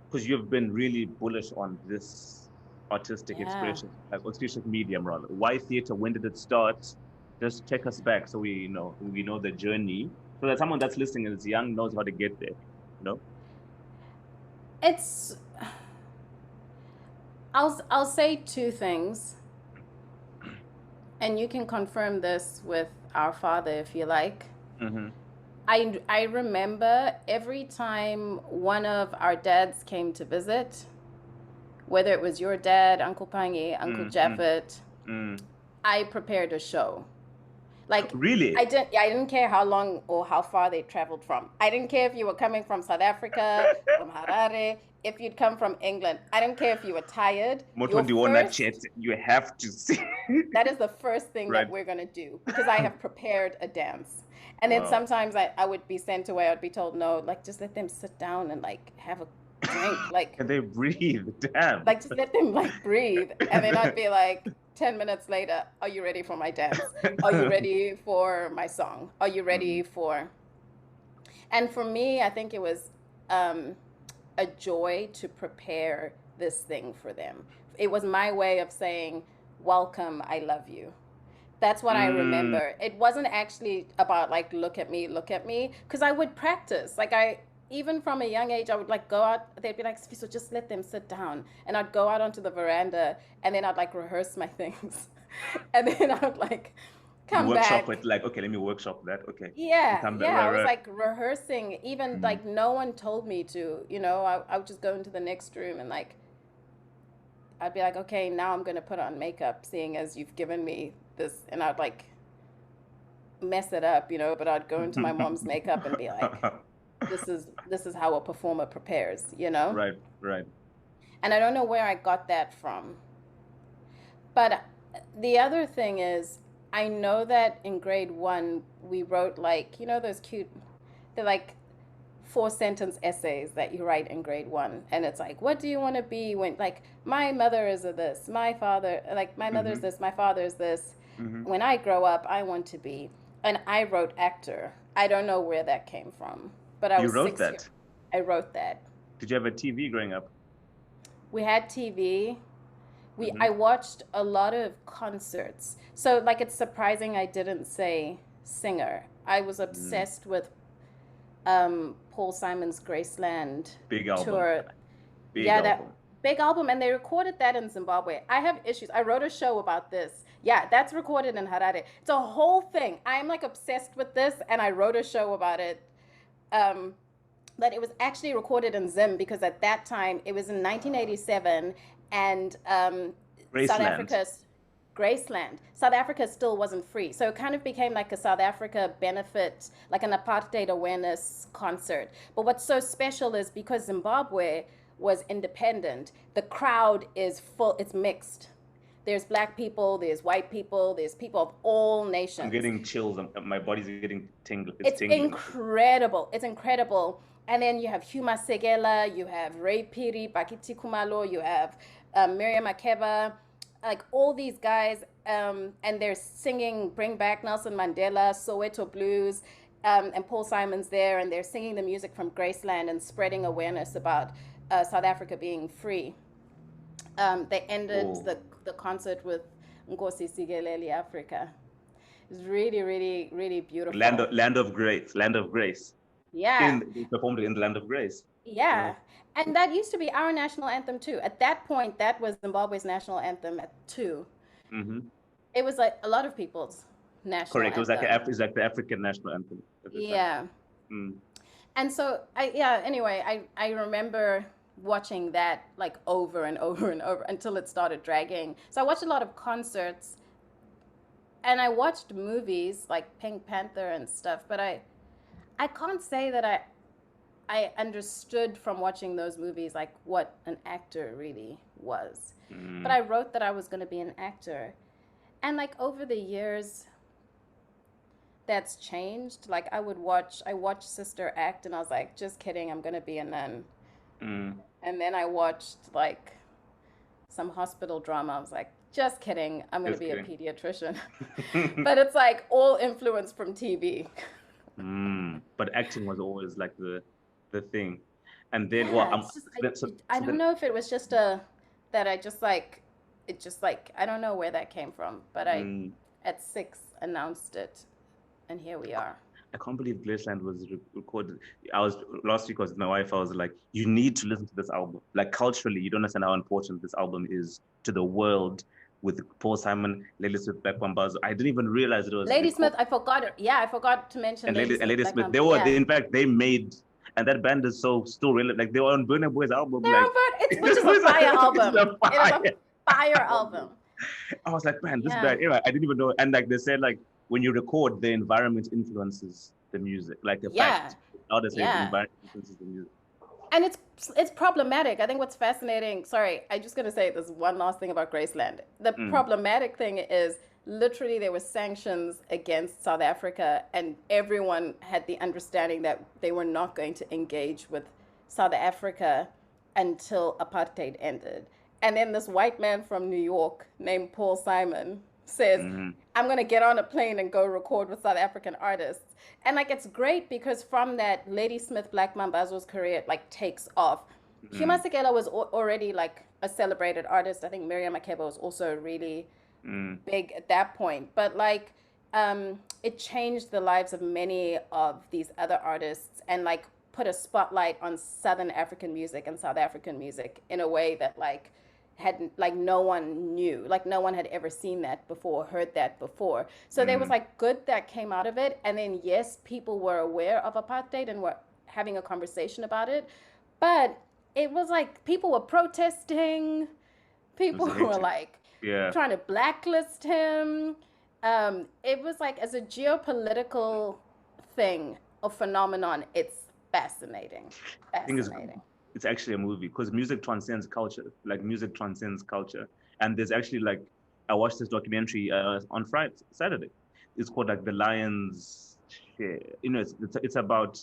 because you've been really bullish on this artistic expression, like artistic medium rather. Why theater? When did it start? Just take us back so we know the journey, so that someone that's listening and is young knows how to get there. I'll say two things, and you can confirm this with our father if you like. I remember every time one of our dads came to visit, whether it was your dad, Uncle Pangi, Uncle Japheth, I prepared a show. Like, really? I didn't care how long or how far they traveled from. I didn't care if you were coming from South Africa, from Harare, if you'd come from England. I don't care if you were tired. You have to see. That is the first thing that we're going to do, because I have prepared a dance. And then sometimes I would be sent away. I'd be told, no, like, just let them sit down and, like, have a drink. Like, can they breathe? Damn. Like, just let them, like, breathe. And then I'd be like, 10 minutes later, are you ready for my dance? Are you ready for my song? Are you ready for... And for me, I think it was a joy to prepare this thing for them. It was my way of saying, welcome, I love you. That's what I remember. It wasn't actually about like, look at me, because I would practice. Like even from a young age, I would like go out, they'd be like, Sifiso, just let them sit down. And I'd go out onto the veranda and then I'd like rehearse my things. And then I would like come back. With like, okay, let me workshop that. Okay. Yeah. I was like rehearsing, even like no one told me to, I would just go into the next room and like, I'd be like, okay, now I'm going to put on makeup, seeing as you've given me this. And I'd like mess it up, but I'd go into my mom's makeup and be like, this is how a performer prepares. Right, right. And I don't know where I got that from. But the other thing is, I know that in grade 1 we wrote like, those cute, they're like 4-sentence essays that you write in grade 1, and it's like, what do you want to be when, like, my mother is a this, my father, like, my mother's this, my father's this. When I grow up, I want to be, and I wrote actor. I don't know where that came from, but I was 6 You wrote that? I wrote that. Did you have a TV growing up? We had TV. I watched a lot of concerts. So, like, it's surprising I didn't say singer. I was obsessed with Paul Simon's Graceland Big album. tour. Big album. That big album, and they recorded that in Zimbabwe. I have issues. I wrote a show about this. Yeah, that's recorded in Harare. It's a whole thing. I'm like obsessed with this, and I wrote a show about it. But it was actually recorded in Zim because at that time it was in 1987, and South Africa's Graceland. South Africa still wasn't free. So it kind of became like a South Africa benefit, like an apartheid awareness concert. But what's so special is because Zimbabwe was independent, the crowd is full, it's mixed. There's black people, there's white people, there's people of all nations. I'm getting chills. My body's getting tingled. It's tingling. Incredible. It's incredible. And then you have Huma Segela, you have Ray Piri, Bakiti Kumalo, you have Miriam Makeba, like all these guys, and they're singing Bring Back Nelson Mandela, Soweto Blues, and Paul Simon's there, and they're singing the music from Graceland and spreading awareness about South Africa being free. They ended the concert with Nkosi Sikelel' Africa. It's really, really, really beautiful. Land of Grace. Yeah. They performed it in the Land of Grace. Yeah. And that used to be our national anthem too. At that point, that was Zimbabwe's national anthem too. It was like a lot of people's national anthem. Correct. It was like the African national anthem. Yeah. And so anyway, I remember watching that like over and over and over until it started dragging. So I watched a lot of concerts, and I watched movies like Pink Panther and stuff, but I can't say that I understood from watching those movies like what an actor really was. But I wrote that I was going to be an actor. And like over the years, that's changed. Like I watched Sister act, and I was like, just kidding, I'm going to be a nun. And then I watched like some hospital drama. I was like, just kidding, I'm going to be a pediatrician. But it's like all influence from TV. But acting was always like the thing. And then I don't know if it was just that I just like I don't know where that came from, but I at 6 announced it, and here we are. I can't believe Graceland was recorded. Last week was with my wife. I was like, you need to listen to this album. Like culturally, you don't understand how important this album is to the world. With Paul Simon, Ladysmith, Black Mambazo. I didn't even realize it was Ladysmith. I forgot it. Yeah, I forgot to mention Ladysmith. In fact, they made, and that band is still relevant. Like they were on Burna Boy's album. Which is a fire album. It is a fire album. I was like, man, this band. Anyway, I didn't even know. And like they said, like when you record, the environment influences the music. Like the fact, how they say the environment influences the music. And it's problematic. I think what's fascinating, sorry, I'm just going to say this one last thing about Graceland. The problematic thing is literally there were sanctions against South Africa, and everyone had the understanding that they were not going to engage with South Africa until apartheid ended. And then this white man from New York named Paul Simon says, I'm going to get on a plane and go record with South African artists. And like, it's great because from that, Ladysmith, Black Mambazo's career like takes off. Huma Segela was already like a celebrated artist. I think Miriam Makeba was also really big at that point. But like, it changed the lives of many of these other artists and like put a spotlight on Southern African music and South African music in a way that like no one knew, like no one had ever seen that before, heard that before. So there was like good that came out of it. And then yes, people were aware of apartheid and were having a conversation about it. But it was like people were protesting. People were like trying to blacklist him. It was like as a geopolitical thing or phenomenon, it's fascinating. I think Fascinating. it's actually a movie because music transcends culture. Like music transcends culture, and there's actually like I watched this documentary on Friday, Saturday. It's called like The Lion's Share. You know, it's about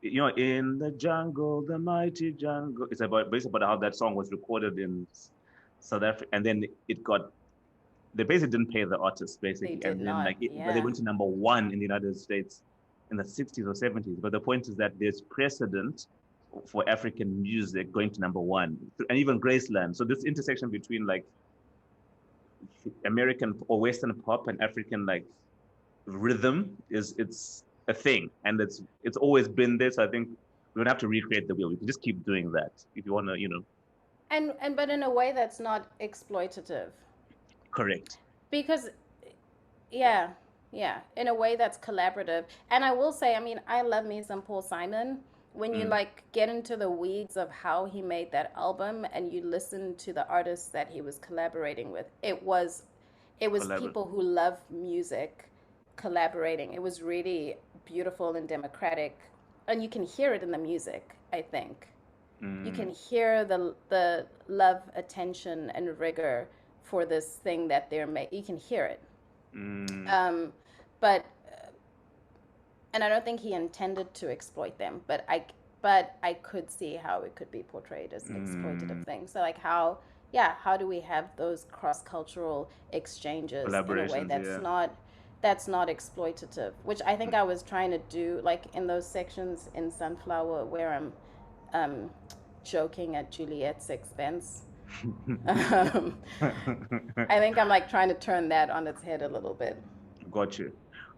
in the jungle, the mighty jungle. It's about basically about how that song was recorded in South Africa, and then it got they basically didn't pay the artists They basically, did and then not. but they Yeah. went to number one in the United States in the 60s or 70s. But the point is that there's precedent for African music going to number one, and even Graceland. So this intersection between like American or Western pop and African like rhythm it's a thing, and it's always been there. So I think we don't have to recreate the wheel. We can just keep doing that if you want to, And but in a way that's not exploitative. correct. Because yeah, yeah, in a way that's collaborative. And I will say, I mean, I love me some Paul Simon. When you Mm, like get into the weeds of how he made that album and you listen to the artists that he was collaborating with, it was collaborate. people who love music collaborating. It was really beautiful and democratic. And you can hear it in the music, I think. You Mm, can hear the love, attention, and rigor for this thing that they're making. You can hear it. mm, Um, but and I don't think he intended to exploit them, but I could see how it could be portrayed as an exploitative mm. thing. So like how do we have those cross-cultural exchanges in a way Collaborations, yeah. that's not exploitative, which I think Mm. I was trying to do like in those sections in Sunflower where I'm um, joking at Juliet's expense. Um, I think I'm like trying to turn that on its head a little bit. Got you.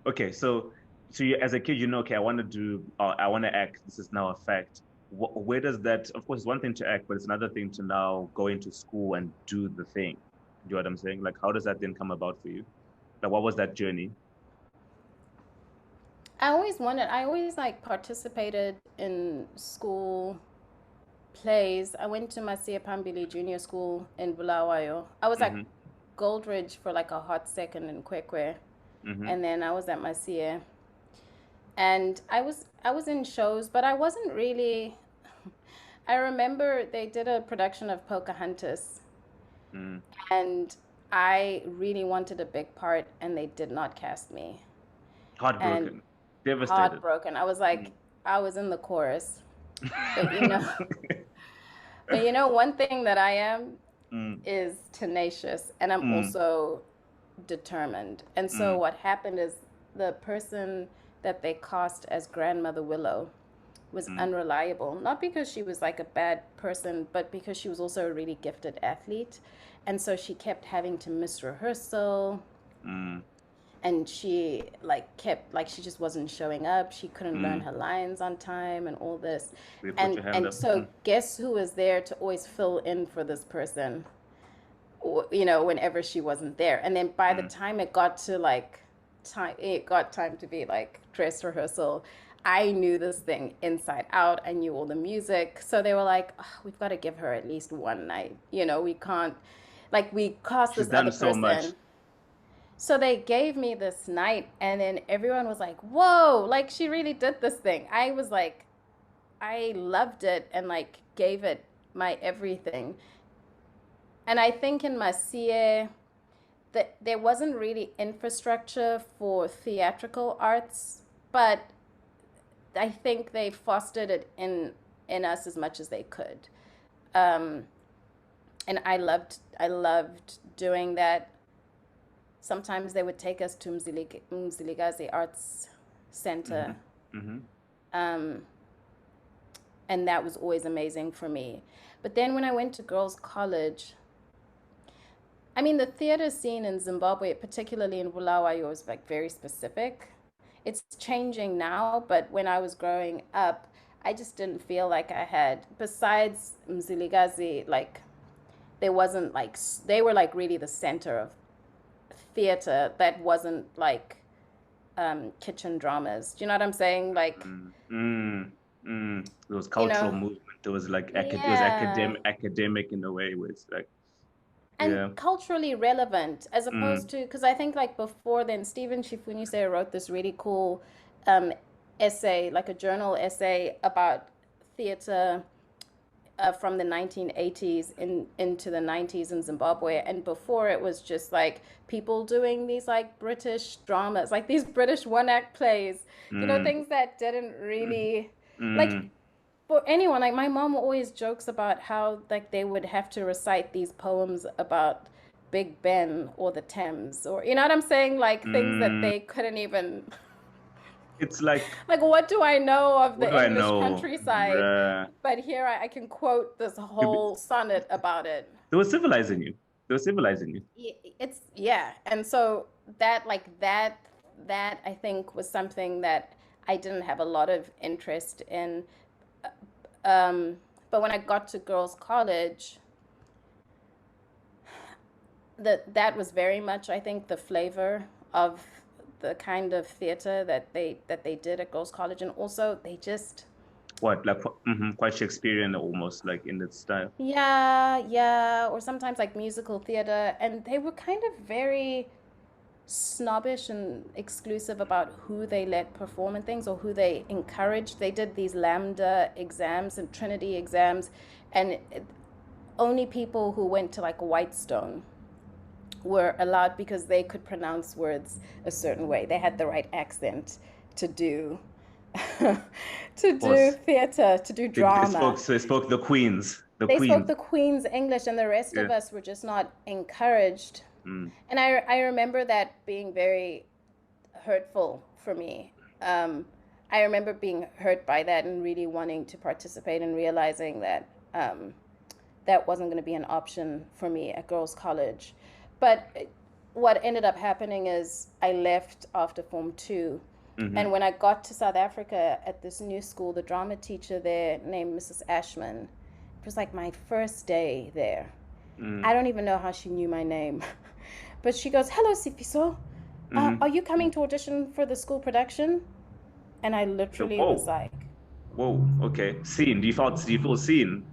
Okay, so you, as a kid, okay, I want to I want to act. This is now a fact. Where does that? Of course, it's one thing to act, but it's another thing to now go into school and do the thing. Do you know what I'm saying? Like, how does that then come about for you? Like, what was that journey? I always like participated in school plays. I went to Masia Pambili Junior School in Bulawayo. I was at Mm-hmm. Goldridge for like a hot second in Kwekwe, Mm-hmm. and then I was at Masia. And I was in shows, but I wasn't really. I remember they did a production of Pocahontas, Mm. and I really wanted a big part, and they did not cast me. And Heartbroken, devastated. heartbroken. I was like, Mm. I was in the chorus, but one thing that I am Mm. is tenacious, and I'm Mm. also determined. And so Mm. what happened is the person that they cast as Grandmother Willow was Mm. unreliable, not because she was like a bad person, but because she was also a really gifted athlete. And so she kept having to miss rehearsal, Mm. and she like kept like she just wasn't showing up. She couldn't learn Mm. her lines on time and all this. They put and your hand and up. so Mm. guess who was there to always fill in for this person, whenever she wasn't there. And then by the Mm. time it got time to be like dress rehearsal, I knew this thing inside out. I knew all the music. So they were like, "Oh, we've got to give her at least one night. We can't, like, we cast She's this done other so much. person." So they gave me this night, and then everyone was like, "Whoa, like she really did this thing." I was like, I loved it and like gave it my everything. And I think in Masie that there wasn't really infrastructure for theatrical arts, but I think they fostered it in us as much as they could. Um, and I loved doing that. Sometimes they would take us to Mzilikazi Arts Mm-hmm. Center, Mm-hmm. um, and that was always amazing for me. But then when I went to girls' college, I mean, the theater scene in Zimbabwe, particularly in Bulawayo, is like very specific. It's changing now, but when I was growing up, I just didn't feel like I had, besides Mzilikazi, like there wasn't like they were like really the center of theater that wasn't like kitchen dramas. Do you know what I'm saying? Like, Mm. Mm. Mm. There was you cultural know, movement. There was like it was yeah, academic in a way where it's like and culturally relevant, as opposed to, because I think like before then, Stephen Chifunise wrote this really cool essay, like a journal essay about theater from the 1980s into the 90s in Zimbabwe. And before, it was just like people doing these like British dramas, like these British one-act plays, you know, things that didn't really like for anyone. Like my mom always jokes about how like they would have to recite these poems about Big Ben or the Thames, or you know what I'm saying, like things that they couldn't even. It's like what do I know of the what do I English know? countryside? Bruh. But here I can quote this whole sonnet about it. They were civilizing you. It's and so that I think was something that I didn't have a lot of interest in. But when I got to girls' college, that was very much, I think, the flavor of the kind of theater that they did at girls' college, and also they just quite Shakespearean almost, like in its style. Yeah, or sometimes like musical theater, and they were kind of very snobbish and exclusive about who they let perform and things, or who they encouraged. They did these Lambda exams and Trinity exams, and only people who went to like Whitestone were allowed because they could pronounce words a certain way. They had the right accent to do theater, to do drama. They spoke the Queen's. They spoke the Queen's English, and the rest of us were just not encouraged. And I remember that being very hurtful for me. I remember being hurt by that and really wanting to participate, and realizing that that wasn't going to be an option for me at girls' college. But what ended up happening is I left after Form 2. And when I got to South Africa at this new school, the drama teacher there named Mrs. Ashman, it was like my first day there. I don't even know how she knew my name. But she goes, "Hello, Sifiso. Are you coming to audition for the school production?" And I literally was like, "Whoa, okay, seen." Do you feel seen?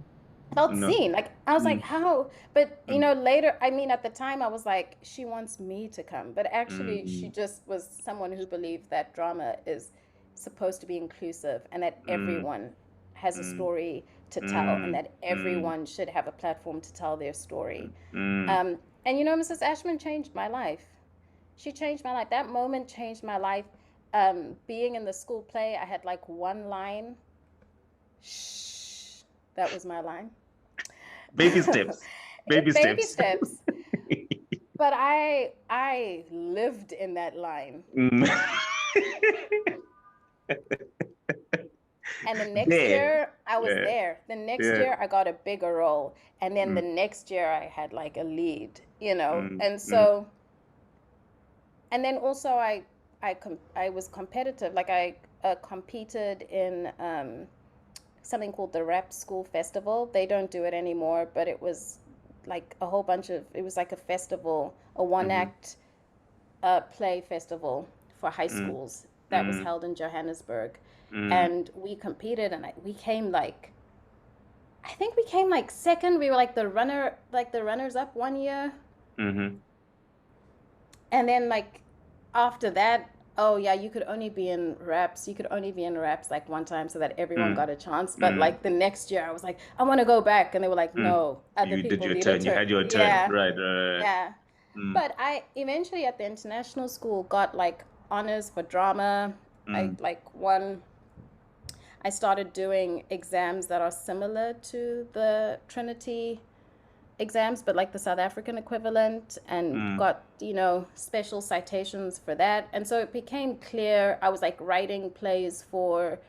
Felt seen. Like I was like, how? But you know, later, I mean, at the time, I was like, she wants me to come. But actually, she just was someone who believed that drama is supposed to be inclusive, and that everyone has a story to tell, and that everyone should have a platform to tell their story. And you know, Mrs. Ashman changed my life. She changed my life. That moment changed my life. Being in the school play, I had like one line. Shh. That was my line. Baby steps. Baby steps. But I lived in that line. And the next year, I was there. The next year, I got a bigger role. And then the next year, I had like a lead, you know? And so, and then also I was competitive. Like I competed in something called the Rap School Festival. They don't do it anymore, but it was like a whole bunch of, it was like a festival, a one-act play festival for high schools that was held in Johannesburg. And we competed, and we came like, I think we came like second. We were like the runners up one year. And then like after that, oh yeah, you could only be in raps. You could only be in raps like one time, so that everyone got a chance. But like the next year, I was like, I want to go back, and they were like, no, other you people did your need turn. a turn. You had your turn. Yeah. Right. Yeah. But I eventually at the international school got like honors for drama. I like won. I started doing exams that are similar to the Trinity exams, but like the South African equivalent, and got, you know, special citations for that. And so it became clear. I was like writing plays for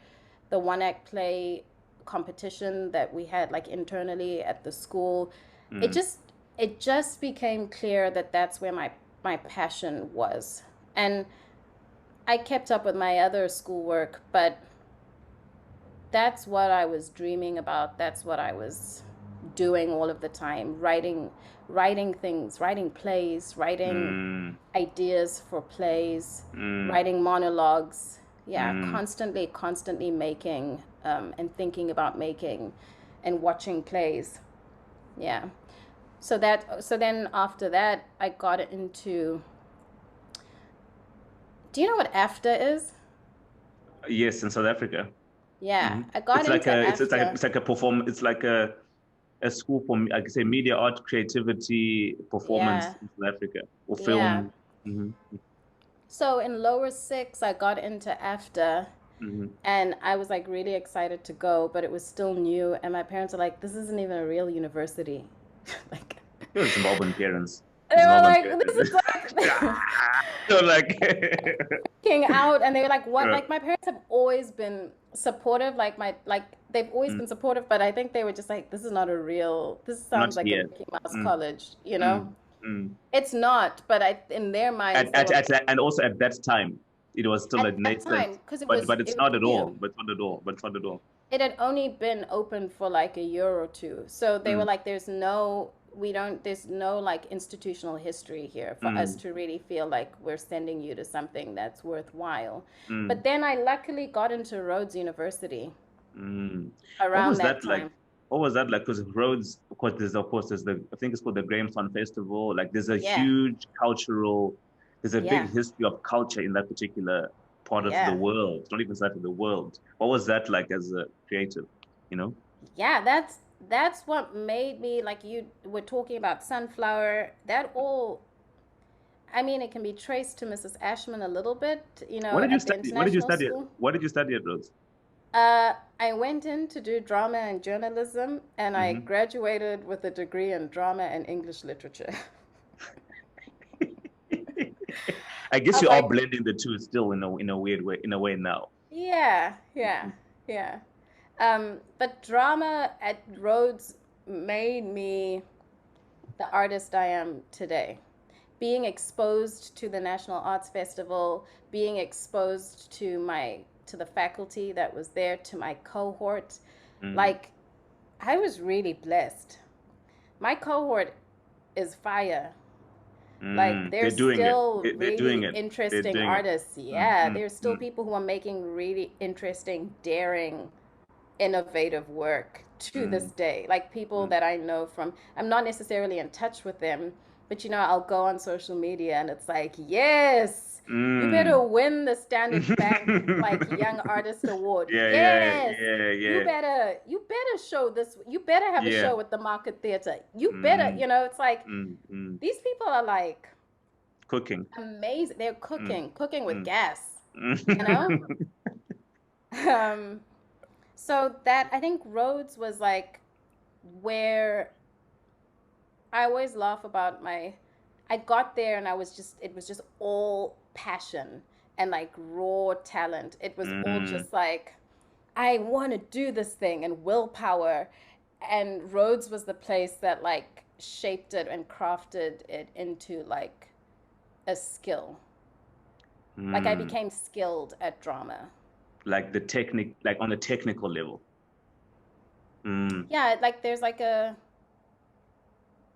the one-act play competition that we had like internally at the school. It just became clear that that's where my passion was. And I kept up with my other schoolwork, but that's what I was dreaming about. That's what I was doing all of the time, writing things, writing plays, writing ideas for plays, writing monologues. Yeah, constantly making and thinking about making and watching plays. Yeah. So then after that, I got into. Do you know what AFTA is? Yes, in South Africa. Yeah, Hmm. I got It's like into a AFTA. it's like a perform. It's like a school for, I could say, media art, creativity, Yeah, performance in South Africa, or yeah. film. Hmm. So in lower six, I got into AFTA, Hmm. and I was like really excited to go, but it was still new, and my parents are like, "This isn't even a real university." Like, It was Zimbabwean parents. they were Zimbabwean like, "This is parents. like." So like, Freaking out, and they were like, what? yeah. Like, my parents have always been supportive, they've always Mm, been supportive, but I think they were just like, this is not a real, this sounds not like a yet. Mickey Mouse Mm, college, you know. mm, mm. It's not, but in their minds they were And also at that time, it was still a at that nascent, time, because but it it's was not at all. new. But it's not at all. But it's not at all. It had only been open for like a year or two, so they were Mm, like, there's no like institutional history here for us mm, to really feel like we're sending you to something that's worthwhile. mm, But then I luckily got into Rhodes University mm. What around was that that like? time. What was that like? Because Rhodes, of course, there's the, I think it's called the Grahamstown Festival. Like, there's a Yeah, huge cultural, there's a yeah, big history of culture in that particular part of the yeah, world. It's not even side of the world. What was that like as a creative? You know? yeah. That's what made me like you were talking about sunflower. That all, I mean, it can be traced to Mrs. Ashman a little bit, What did you at the study? What did you international study? school. What did you study at Rhodes? I went in to do drama and journalism, and I Hmm. graduated with a degree in drama and English literature. I guess I'm you're all like, blending the two still in a weird way, in a way now. yeah, yeah, yeah. But drama at Rhodes made me the artist I am today. Being exposed to the National Arts Festival, being exposed to the faculty that was there, to my cohort, Mm, like I was really blessed. My cohort is fire. Like they're there's doing it. still They're doing really it. They're interesting doing it. artists. Mm, Yeah, mm, there's still mm, people who are making really interesting, daring, innovative work to this mm, day. Like people mm, that I know from, I'm not necessarily in touch with them, but I'll go on social media and it's like, yes, you better mm. win the Standard Bank like Young Artist Award. Yeah, yeah, Yes, yeah, yeah, you better show this. You better have a yeah. show at the Market Theatre. You better, Mm, it's like mm. these people are like Cooking. amazing. They're Mm, cooking with mm, gas, you know? mm. Um, so that I think Rhodes was like where I always laugh about I got there and it was just all passion and like raw talent. It was all Mm. just like, I want to do this thing and willpower. And Rhodes was the place that like shaped it and crafted it into like a skill. Like I Mm. became skilled at drama. Like the technique, like on a technical level. Mm. Yeah, like there's like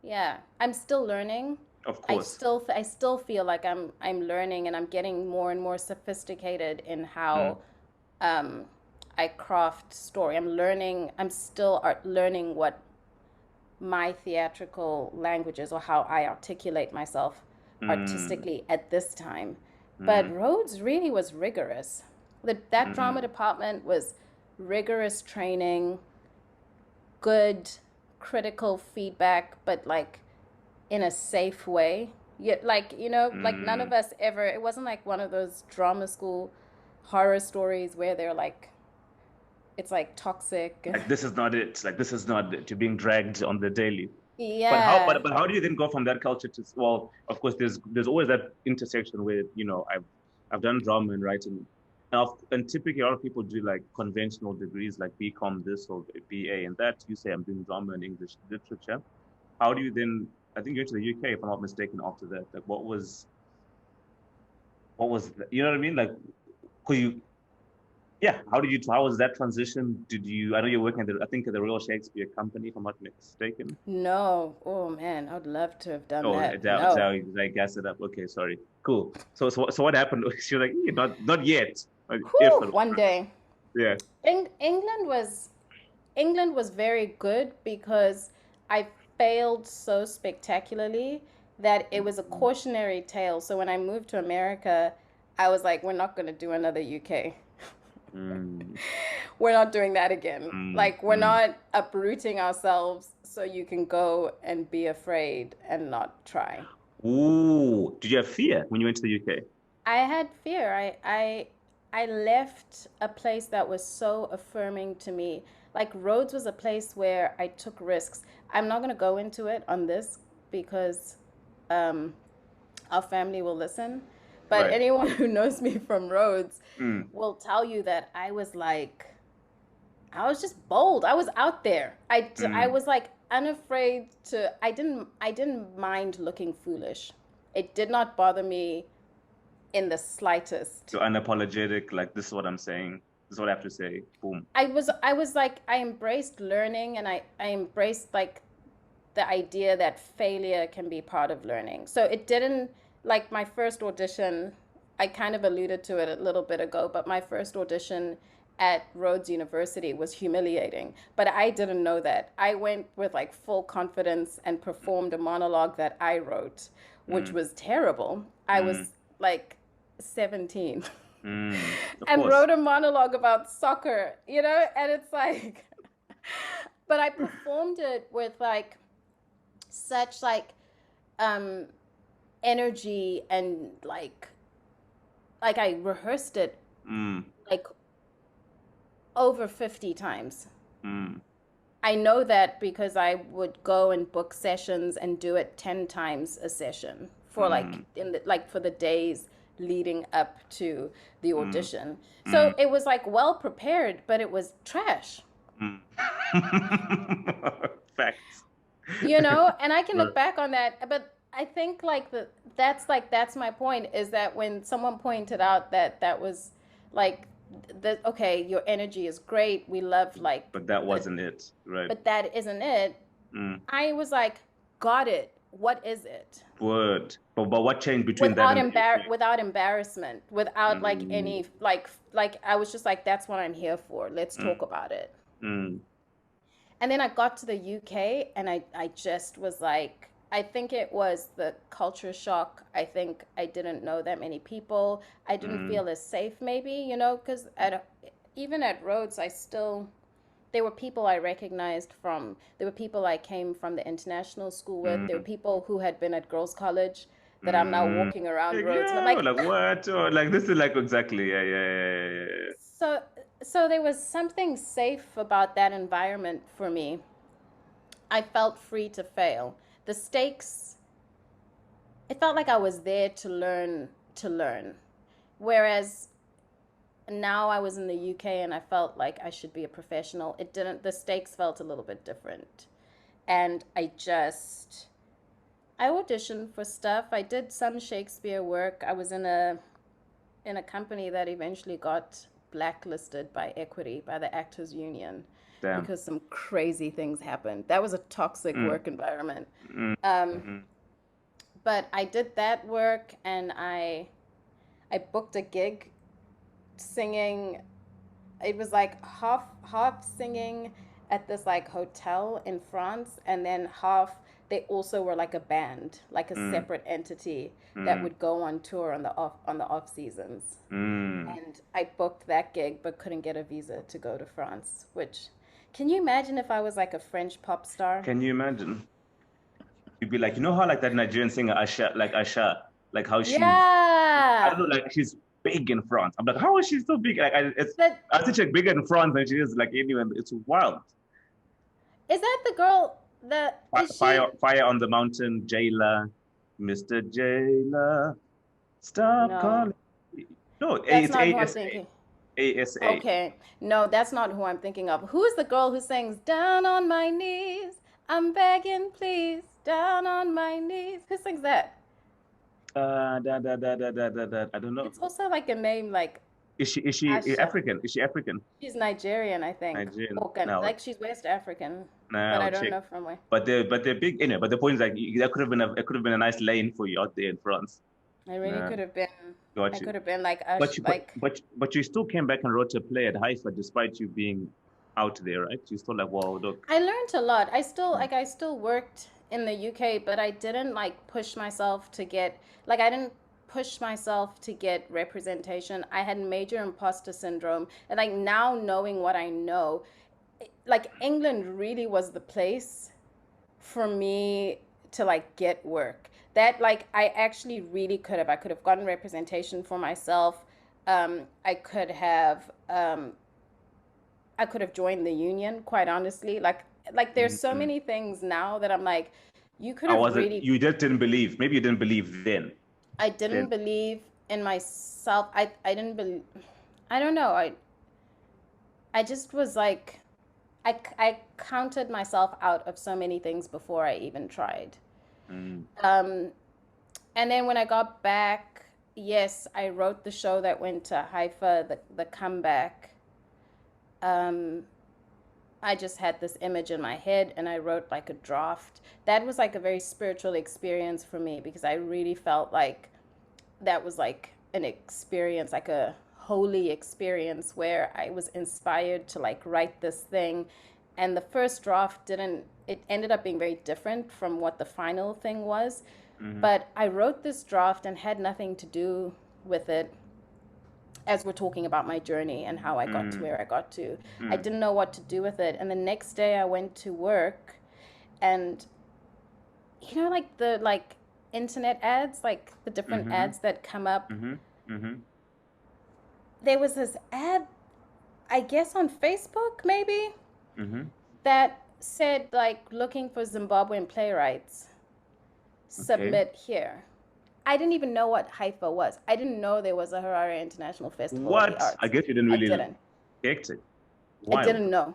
yeah, I'm still learning. Of course. I still feel like I'm learning and I'm getting more and more sophisticated in Mm. how um, I craft story. I'm still learning what my theatrical language is or how I articulate myself Mm. artistically at this time. But Mm. Rhodes really was rigorous. That drama Mm. department was rigorous training, good critical feedback, but like in a safe way. Yet, like, like none of Mm. us ever, it wasn't like one of those drama school horror stories where they're like, it's like toxic. Like, this is not it. Like, this is not it. You're being dragged on the daily. Yeah. But how do you then go from that culture to, well, of course, there's always that intersection where, I've done drama and writing. And typically a lot of people do like conventional degrees like BCom this or BA and that. You say I'm doing drama and English literature. How do you then, I think you went to the UK, if I'm not mistaken, after that. Like, you know what I mean? Like, could you, yeah, how was that transition? I know you're working I think at the Royal Shakespeare Company, if I'm not mistaken. No. Oh man, I would love to have done Oh, that. that, No. I gas it up. Okay, sorry. Cool. So what happened? She was like, not yet. If, Whew, one day. yeah. England was very good because I failed so spectacularly that it was a cautionary tale. So when I moved to America, I was like, we're not going to do another UK. We're not doing that again. Like, we're not uprooting ourselves so you can go and be afraid and not try. Ooh, did you have fear when you went to the UK? I had fear. I left a place that was so affirming to me. Like, Rhodes was a place where I took risks. I'm not going to go into it on this because our family will listen. But Right. anyone who knows me from Rhodes will tell you that I was just bold. I was out there. I was like unafraid to. I didn't mind looking foolish. It did not bother me in the slightest. So unapologetic, like this is what I'm saying. This is what I have to say. Boom. I was like, I embraced learning, and I embraced like the idea that failure can be part of learning. So it didn't, like, my first audition, I kind of alluded to it a little bit ago, but my first audition at Rhodes University was humiliating. But I didn't know that. I went with like full confidence and performed a monologue that I wrote, which was terrible. I was like 17 and course. wrote a monologue about soccer, you know, and it's like, but I performed it with like such like energy, and like I rehearsed it like over 50 times. I know that because I would go and book sessions and do it 10 times a session for like for the days leading up to the audition. So it was like well prepared, but it was trash. Facts. You know, and I can look back on that, but I think like that's my point, is that when someone pointed out that was like okay, your energy is great, we love like, but that wasn't it, right? But that isn't it. I was like, got it. What is it? Word. But what changed between that and without embarrassment, without like any like I was just like, that's what I'm here for. Let's talk about it. And then I got to the UK and I just was like, I think it was the culture shock. I think I didn't know that many people. I didn't feel as safe, maybe, you know, because even at Rhodes, there were people I recognized from, there were people I came from the international school with. There were people who had been at girls' college that I'm now walking around Rhodes. Yeah, I'm like what? Or like this is like exactly, yeah. So there was something safe about that environment for me. I felt free to fail. The stakes, it felt like I was there to learn. Whereas now I was in the UK and I felt like I should be a professional. The stakes felt a little bit different. And I auditioned for stuff. I did some Shakespeare work. I was in a company that eventually got blacklisted by Equity, by the Actors Union. Damn. Because some crazy things happened. That was a toxic work environment. But I did that work, and I booked a gig singing. It was like half singing at this like hotel in France, and then half they also were like a band, like a separate entity that would go on tour on the off seasons. And I booked that gig but couldn't get a visa to go to France, which, can you imagine if I was like a French pop star? Can you imagine? You'd be like, you know how like that Nigerian singer Asha, like how she's, I don't know, like she's big in France. I'm like, how is she so big? Like I think she's bigger in France than she is like anywhere. It's wild. Is that the girl that Fire on the Mountain, Jailer, Mr. Jailer, stop calling. No, that's not who I'm ASA. thinking. ASA. Okay, no, that's not who I'm thinking of. Who is the girl who sings "Down on My Knees, I'm begging, please, down on my knees"? Who sings that? I don't know. It's also like a name like. Is she African? Is she African? She's Nigerian, I think. Nigerian. No. Like she's West African, but I don't know from where. But they're big, you know. But the point is like that could have been a nice lane for you out there in France. I really could have been. Got I you. could have been like But you still came back and wrote a play at Haifa despite you being out there, right? You still like, well, look. I learned a lot. I still worked in the UK, but I didn't like push myself to get like I didn't push myself to get representation. I had major imposter syndrome. And like now knowing what I know, like England really was the place for me to like get work. That like I actually really I could have gotten representation for myself. I could have joined the union, quite honestly. Like there's so many things now that I'm like, you could have really. You just didn't believe. Maybe you didn't believe then. I didn't believe in myself. I didn't believe. I don't know. I just was like, I counted myself out of so many things before I even tried. And then when I got back, yes, I wrote the show that went to Haifa, the comeback. I just had this image in my head and I wrote like a draft. That was like a very spiritual experience for me because I really felt like that was like an experience, like a holy experience where I was inspired to like write this thing. And the first draft it ended up being very different from what the final thing was. But I wrote this draft and had nothing to do with it. As we're talking about my journey and how I got to where I got to. I didn't know what to do with it. And the next day I went to work and, you know, like the internet ads, like the different ads that come up. There was this ad, I guess on Facebook maybe, that said like looking for Zimbabwean playwrights, submit here. I didn't even know what Haifa was. I didn't know there was a Harare International Festival of the Arts. I guess you didn't really expect it. Why? I didn't know.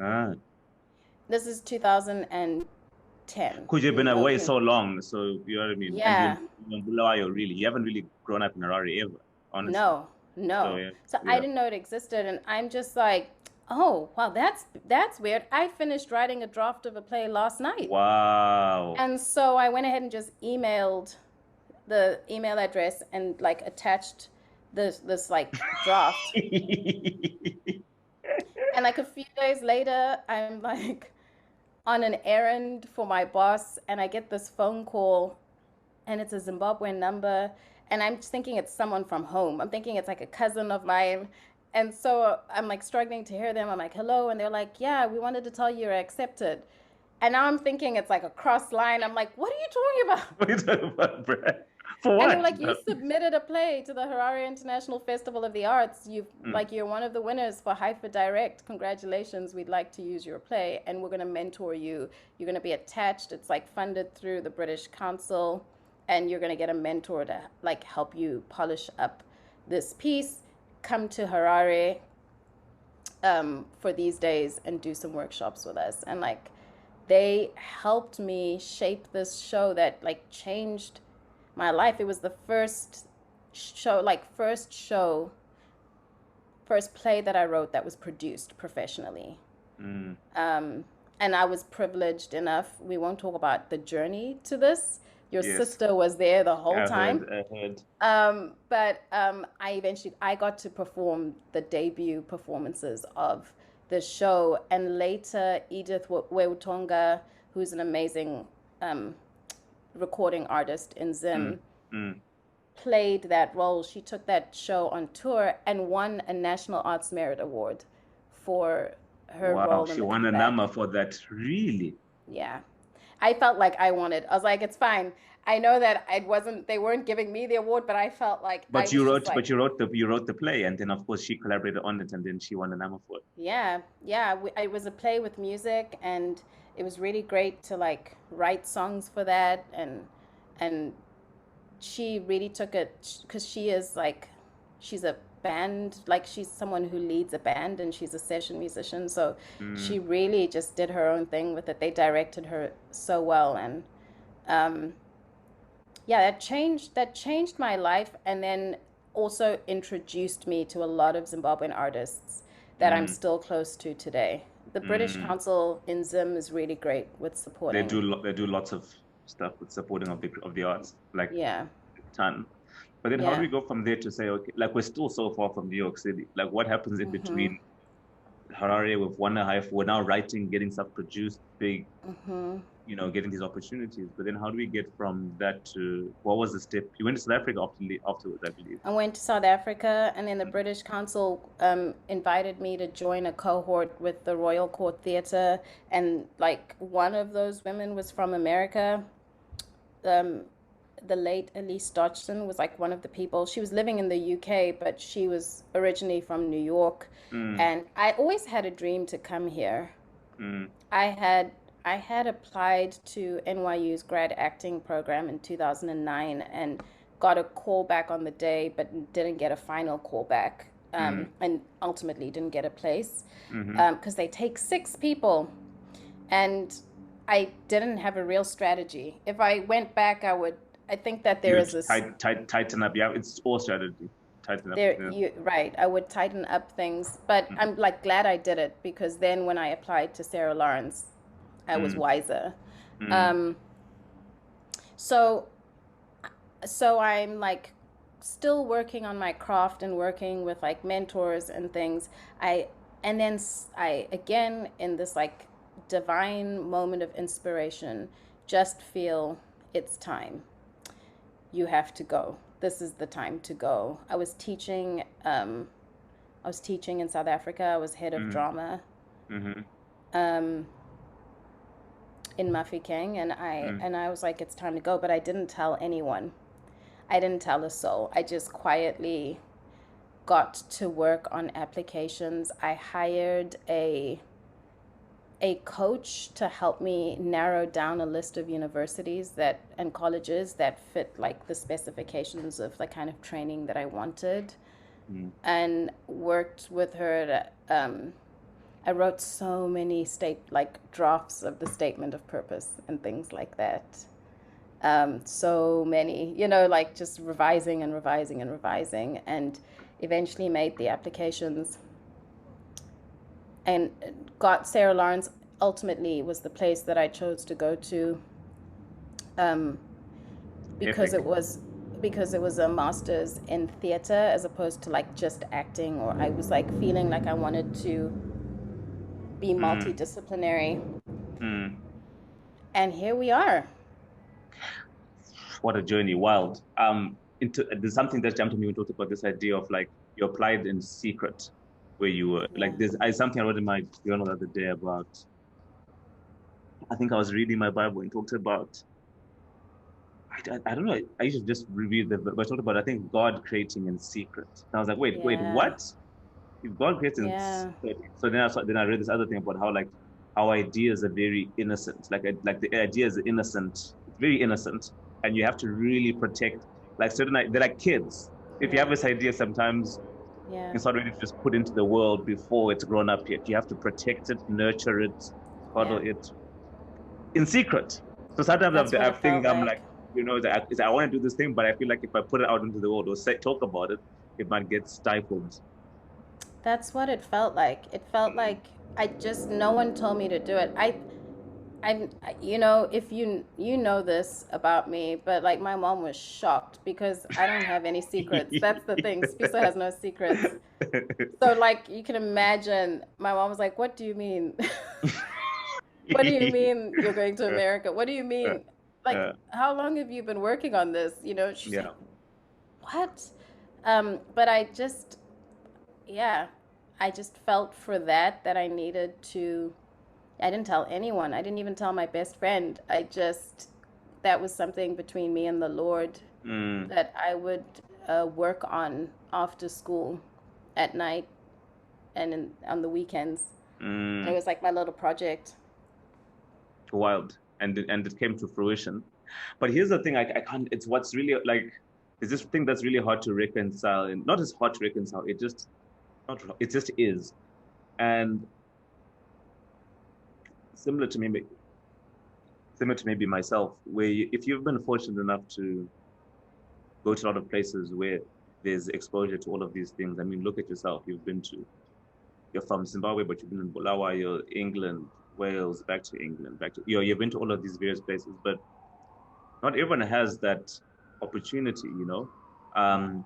Ah. This is 2010. Because you've been away so long, so you know what I mean? Yeah. And you haven't really grown up in Harare ever, honestly. No. So I didn't know it existed, and I'm just like, oh, wow, that's weird. I finished writing a draft of a play last night. Wow. And so I went ahead and just emailed the email address and like attached this like draft. And like a few days later, I'm like on an errand for my boss and I get this phone call and it's a Zimbabwean number and I'm just thinking it's someone from home. I'm thinking it's like a cousin of mine. And so I'm like struggling to hear them. I'm like, hello. And they're like, yeah, we wanted to tell you you're accepted. And now I'm thinking it's like a cross line. I'm like, what are you talking about? What are you talking about, Brad? For what? And they're like, you submitted a play to the Harare International Festival of the Arts. You're one of the winners for Haifa Direct. Congratulations. We'd like to use your play and we're going to mentor you. You're going to be attached. It's like funded through the British Council and you're going to get a mentor to like help you polish up this piece. Come to Harare for these days and do some workshops with us. And like, they helped me shape this show that like changed my life. It was the first play that I wrote that was produced professionally. And I was privileged enough. We won't talk about the journey to this. Your sister was there the whole time. I heard. But I got to perform the debut performances of the show. And later, Edith Weutonga, who's an amazing recording artist in Zim, played that role. She took that show on tour and won a National Arts Merit Award for her role. She won a NAMA for that, really? Yeah. I felt like I was like, it's fine. I know that they weren't giving me the award, but I felt like. But you wrote the play, and then of course she collaborated on it, and then she won a NAMA for it. Yeah. It was a play with music, and it was really great to like write songs for that, and she really took it because she's a band, like she's someone who leads a band and she's a session musician, so she really just did her own thing with it. They directed her so well, and that changed my life, and then also introduced me to a lot of Zimbabwean artists that I'm still close to today. The British Council in Zim is really great with supporting. They do lots of stuff with supporting of the arts, like a ton. But then how do we go from there to say, okay, like we're still so far from New York City. Like what happens in between Harare with one and a half. We're now writing, getting stuff produced, big, Mm-hmm. getting these opportunities. But then how do we get from that to, what was the step? You went to South Africa afterwards, I believe. I went to South Africa, and then the British Council invited me to join a cohort with the Royal Court Theatre, and like one of those women was from America. Um, the late Elise Dodgson was like one of the people. She was living in the UK, but she was originally from New York, and I always had a dream to come here. Mm. I had I had applied to NYU's grad acting program in 2009 and got a call back on the day, but didn't get a final call back, and ultimately didn't get a place because they take 6 people, and I didn't have a real strategy. If I went back, I think that there is this tighten up. Yeah, it's all strategy. Tighten up. there Yeah. you right. I would tighten up things, but I'm like glad I did it because then when I applied to Sarah Lawrence, I was wiser. Um, so so I'm like still working on my craft and working with like mentors and things. I again in this like divine moment of inspiration just feel it's time. You have to go. This is the time to go. I was teaching in South Africa. I was head of drama um, in Mafikeng, and I was like, it's time to go. But I didn't tell anyone. I didn't tell a soul. I just quietly got to work on applications. I hired a coach to help me narrow down a list of universities that and colleges that fit like the specifications of the kind of training that I wanted, and worked with her to, I wrote so many drafts of the statement of purpose and things like that. So many, like just revising and revising and revising, and eventually made the applications and got Sarah Lawrence. Ultimately was the place that I chose to go to, because Epic. it was a master's in theater as opposed to like just acting, or I was like feeling like I wanted to be multidisciplinary, Mm. and here we are. What a journey, wild. There's something that jumped to me when we talked about this idea of like you applied in secret, where you were like something I wrote in my journal the other day about. I think I was reading my Bible and talked about. I don't know. I used to just review but I talked about I think God creating in secret. And I was like, wait, Yeah. what? If God creates in Yeah. secret, so then I read this other thing about how like our ideas are very innocent. Like the idea is innocent. It's very innocent, and you have to really protect. Like they're like kids. If you have this idea, sometimes Yeah. it's not ready to just put into the world before it's grown up yet. You have to protect it, nurture it, cuddle it in secret. So sometimes That's what I it think felt I'm like. like, I want to do this thing, but I feel like if I put it out into the world or talk about it, it might get stifled. That's what it felt like. It felt like no one told me to do it. If you know this about me, but like my mom was shocked because I don't have any secrets. That's the thing. Sifiso has no secrets. So like you can imagine, my mom was like, "What do you mean? What do you mean you're going to America? What do you mean? Like, how long have you been working on this?" She's like, Yeah. "What?" But I just felt for that I needed to. I didn't tell anyone. I didn't even tell my best friend. That was something between me and the Lord that I would work on after school, at night, and on the weekends. And it was like my little project. Wild, and it came to fruition. But here's the thing: I can't. It's what's really like. It's this thing that's really hard to reconcile, and not as hard to reconcile. It just not. It just is, and similar to maybe myself, where if you've been fortunate enough to go to a lot of places where there's exposure to all of these things. I mean, look at yourself. You're from Zimbabwe, but you've been in Bulawayo, England, Wales, back to England, you've been to all of these various places, but not everyone has that opportunity, and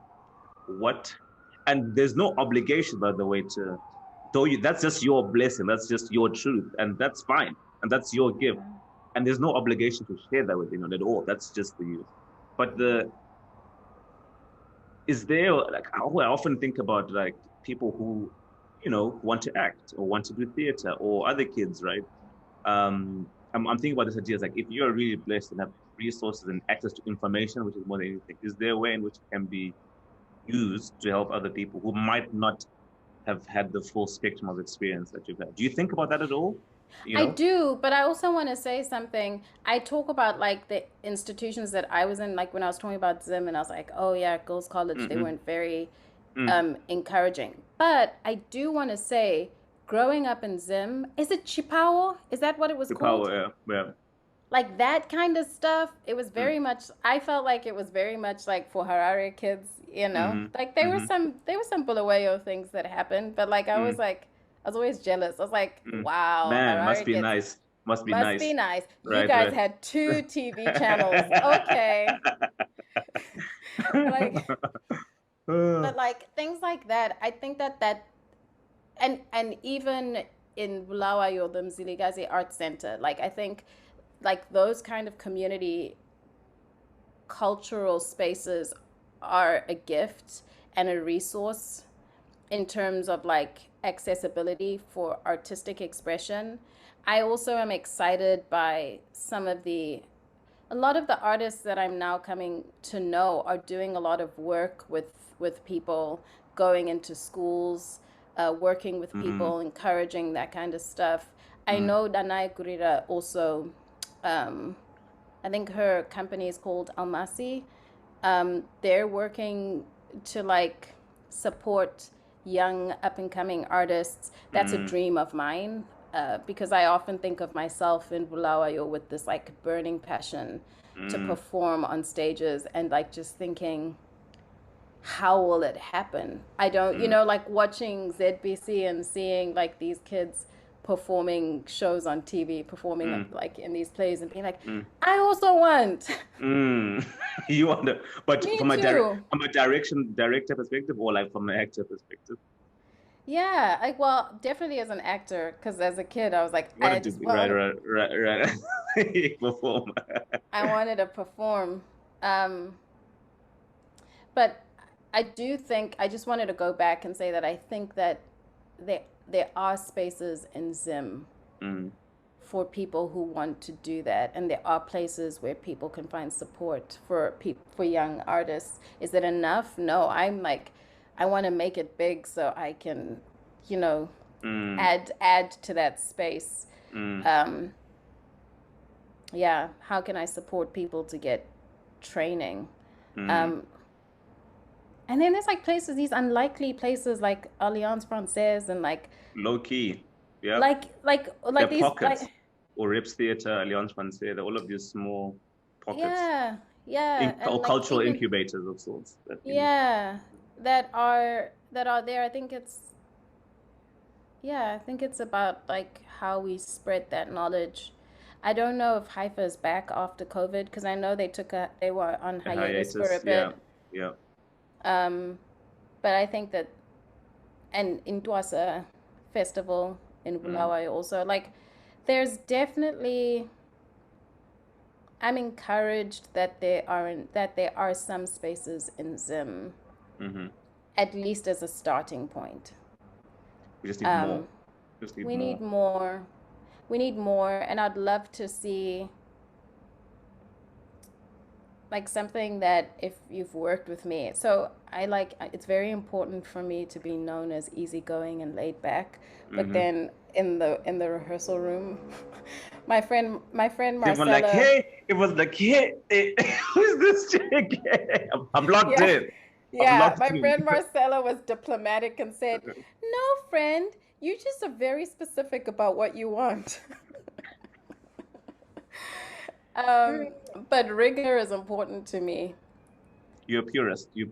there's no obligation, by the way, to that's just your blessing, that's just your truth, and that's fine, and that's your gift, and there's no obligation to share that with anyone at all. That's just for you. But is there, like, I often think about like people who, want to act or want to do theater, or other kids, right? I'm thinking about this idea as like, if you're really blessed and have resources and access to information, which is more than anything, is there a way in which it can be used to help other people who might not have had the full spectrum of experience that you've had? Do you think about that at all? I do, but I also want to say something. I talk about like the institutions that I was in, like when I was talking about Zim, and I was like, oh yeah, girls' college, they weren't very encouraging. But I do want to say, growing up in Zim, is it Chipawa? Is that what it was called? Chipawa, yeah. Like that kind of stuff, it was very much, I felt like it was very much like for Harare kids, like there were some Bulawayo things that happened, but like I was always jealous. I was like, wow, man, Harare must be kids, nice. Must be must be nice. nice. You guys had 2 TV channels. Okay. Like, but like things like that, I think that and even in Bulawayo, the Mzilikazi Art Center, like I think like those kind of community cultural spaces are a gift and a resource in terms of like accessibility for artistic expression. I also am excited by a lot of the artists that I'm now coming to know are doing a lot of work with people, going into schools, working with people, encouraging that kind of stuff. I know Danai Gurira also, I think her company is called Almasi. They're working to like support young up and coming artists. That's a dream of mine. Because I often think of myself in Bulawayo with this like burning passion to perform on stages, and like just thinking, how will it happen? I don't, like watching ZBC and seeing like these kids performing shows on TV, performing like in these plays, and being like, I also want. You want to, but Me from too. a director perspective, or like from an actor perspective? Yeah, like well, definitely as an actor, because as a kid I was like, You I wanted to just be wanted, right. Perform. I wanted to perform. But I do think I just wanted to go back and say that I think that there are spaces in Zim for people who want to do that, and there are places where people can find support for young artists. Is it enough? No, I'm like, I want to make it big so I can, add to that space. Yeah, how can I support people to get training? And then there's like places, these unlikely places like Alliance Française and like Low key, yeah. like They're these pockets, like, or Rips Theater, Alliance Française, all of these small pockets, yeah, and or like cultural even incubators of sorts. That, that are there. I think it's about like how we spread that knowledge. I don't know if Haifa is back after COVID, because I know they were on a hiatus for a hiatus, bit. yeah. But I think that, and in Tuasa festival in Bulawayo also, like there's definitely, I'm encouraged that there are some spaces in Zim, at least as a starting point. We just need more. We need more. We need more, and I'd love to see like something that, if you've worked with me, so it's very important for me to be known as easygoing and laid back, but then in the rehearsal room, my friend Marcella, like, hey, it was like, hey, who's this chick? I'm locked in. Yeah, my friend Marcella was diplomatic and said, no, friend, you just are very specific about what you want. But rigor is important to me. You're a purist. You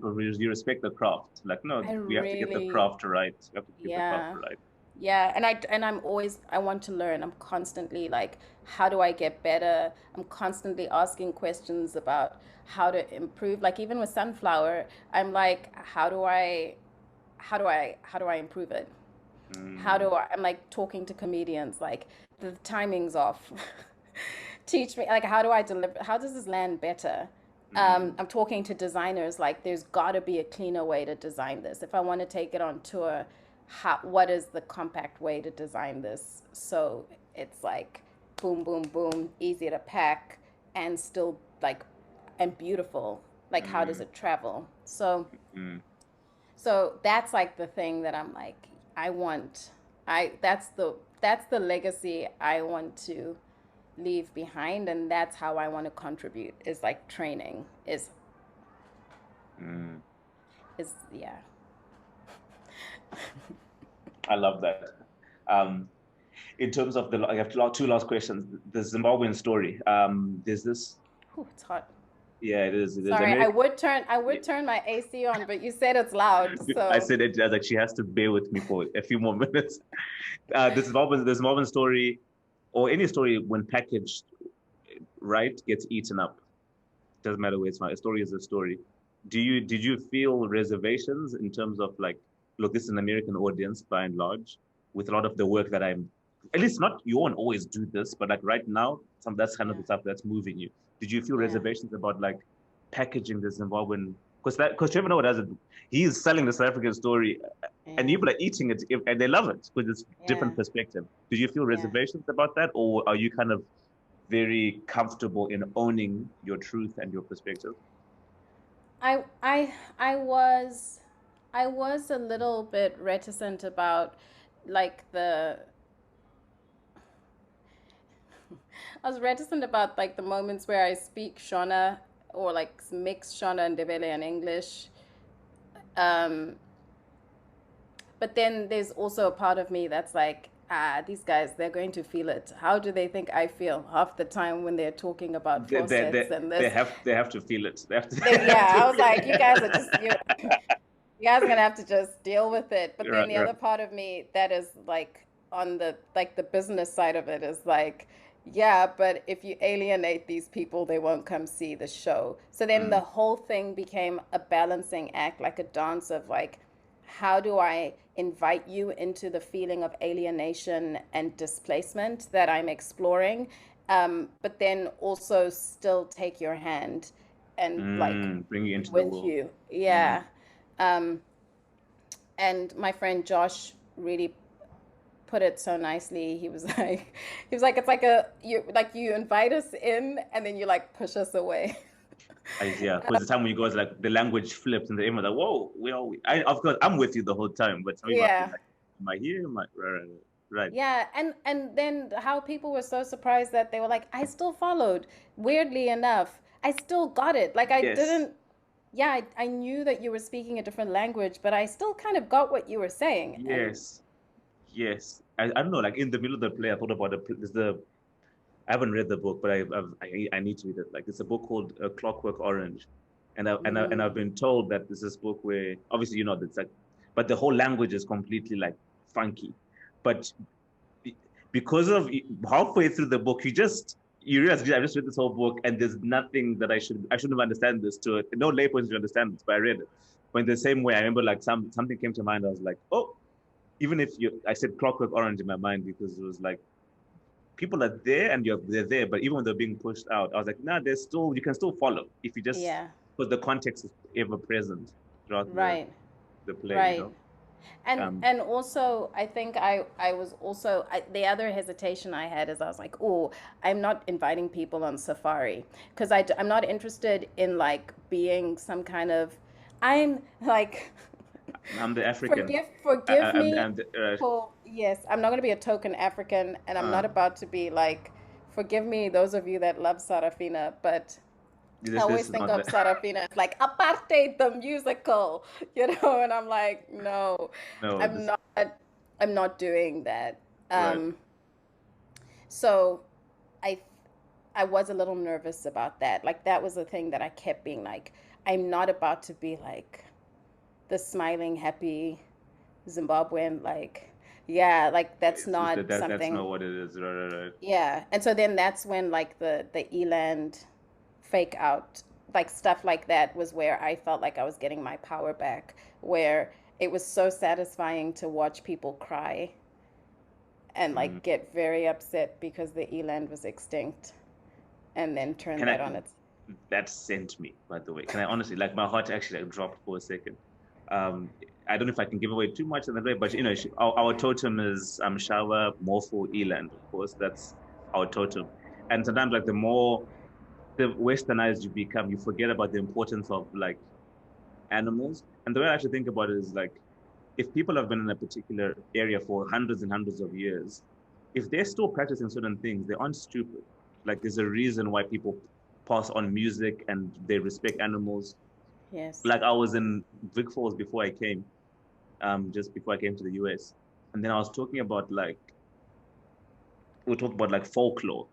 respect the craft. Like, no, we have to get the craft right. We have to keep the craft right. Yeah, and I'm always, I want to learn. I'm constantly like, how do I get better? I'm constantly asking questions about how to improve. Like even with Sunflower, I'm like, how do I improve it? how do I'm like talking to comedians, like the timing's off. Teach me, like, how do I deliver? How does this land better? I'm talking to designers, like, there's got to be a cleaner way to design this. If I want to take it on tour, what is the compact way to design this? So it's like boom, boom, boom, easy to pack and still like, and beautiful. Like, how does it travel? So that's like the thing that I'm like, that's the legacy I want to leave behind, and that's how I want to contribute, is like training is yeah. I love that. In terms of I have two last questions. The Zimbabwean story. There's this. Ooh, it's hot. Yeah, it is. Sorry, I would turn my AC on, but you said it's loud. So I said it. I was like, she has to bear with me for a few more minutes. The Zimbabwean story, or any story when packaged right, gets eaten up. Doesn't matter where it's from. A story is a story. Did you feel reservations in terms of like, look, this is an American audience by and large, with a lot of the work that I'm, at least not, you won't always do this, but like right now, that's kind of the stuff that's moving you. Did you feel reservations about like packaging the Zimbabwean? Because Trevor Noah does it. He's selling the South African story, and people are eating it, and they love it because it's different perspective. Did you feel reservations about that, or are you kind of very comfortable in owning your truth and your perspective? I was a little bit reticent about like I was reticent about like the moments where I speak Shona or like mix Shona and Ndebele and English. But then there's also a part of me that's like, these guys, they're going to feel it. How do they think I feel half the time when they're talking about faucets and this? They have to feel it. They have to. Yeah, I was like, you guys are just you guys are gonna have to just deal with it. But then the other part of me that is like on the business side of it is like, yeah, but if you alienate these people, they won't come see the show. So then the whole thing became a balancing act, like a dance of like, how do I invite you into the feeling of alienation and displacement that I'm exploring, but then also still take your hand and like bring you into with the world. you. Yeah. And my friend Josh really put it so nicely. He was like, it's like you invite us in and then you like push us away. Yeah, because the time when you go, it's like the language flips and the aim is like, whoa, of course, I'm with you the whole time, but some people are like, am I here? Am I right? Yeah, and then how people were so surprised that they were like, I still followed. Weirdly enough, I still got it. Like I didn't. Yeah, I knew that you were speaking a different language, but I still kind of got what you were saying. Yes. I don't know. Like in the middle of the play, I thought about I haven't read the book, but I need to read it. Like it's a book called Clockwork Orange, and I've been told that this is a book where obviously it's like, but the whole language is completely like funky, but because of halfway through the book, you realize I just read this whole book and there's nothing that I shouldn't have understand this to it. No lay person should understand this, but I read it. But in the same way, I remember like something came to mind. I was like, oh, even if I said Clockwork Orange in my mind because it was like, people are there and they're there, but even when they're being pushed out, I was like, nah, you can still follow if you just, because the context is ever present throughout the play, right. And also, I think I was also, the other hesitation I had is I was like, oh, I'm not inviting people on safari because I'm not interested in like being some kind of, I'm like, I'm the African. Forgive me. Yes, I'm not going to be a token African, and I'm not about to be like, forgive me, those of you that love Sarafina, but I always think of Sarafina as like apartheid the musical, and I'm like, no, I'm not doing that. So I was a little nervous about that. Like that was the thing that I kept being like, I'm not about to be like the smiling, happy Zimbabwean, like, like that's not something. That's not what it is, right. Yeah, and so then that's when like the Eland fake out, like stuff like that was where I felt like I was getting my power back, where it was so satisfying to watch people cry and like get very upset because the eland was extinct and then turn that on its. That sent me, by the way. Can I honestly, like, my heart actually like dropped for a second. I don't know if I can give away too much in the way, but you know, our totem is Shawa, Morpho, Eland. Of course, that's our totem. And sometimes, like, the more the westernized you become, you forget about the importance of like animals. And the way I actually think about it is like, if people have been in a particular area for hundreds and hundreds of years, if they're still practicing certain things, they aren't stupid. Like, there's a reason why people pass on music and they respect animals. Yes. Like, I was in Vic Falls before I came, just before I came to the US. And then I was talking about like, we were talking about like folklore.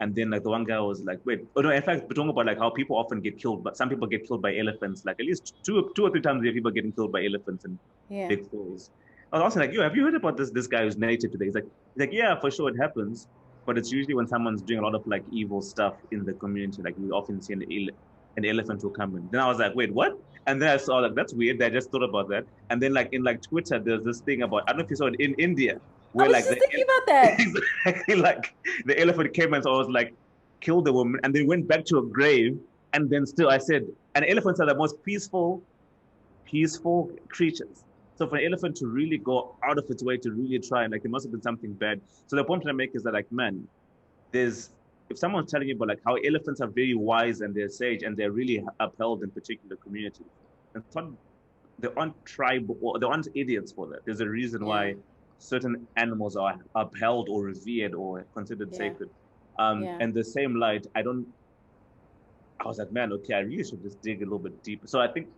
And then like the one guy was like, wait, oh no, in fact, we're talking about like how people often get killed, but some people get killed by elephants. Like at least two or three times a year, people are getting killed by elephants in Big Falls. I was also like, yo, have you heard about this guy who's native today? He's like, yeah, for sure it happens. But it's usually when someone's doing a lot of like evil stuff in the community, like we often see an elephant will come in. Then I was like, wait, what? And then I saw like, that's weird. I just thought about that. And then like in like Twitter, there's this thing about, I don't know if you saw it in India, where I was like just thinking about that. exactly, like the elephant came and so I was like, killed the woman and then went back to a grave. And then still I said, and elephants are the most peaceful creatures. So for an elephant to really go out of its way to really try, and like it must have been something bad. So the point that I make is that like, man, if someone's telling you about like how elephants are very wise and they're sage and they're really upheld in particular communities, and they aren't tribal or they aren't idiots for that. There's a reason why certain animals are upheld or revered or considered sacred. And the same light, I was like, man, okay, I really should just dig a little bit deeper. So I think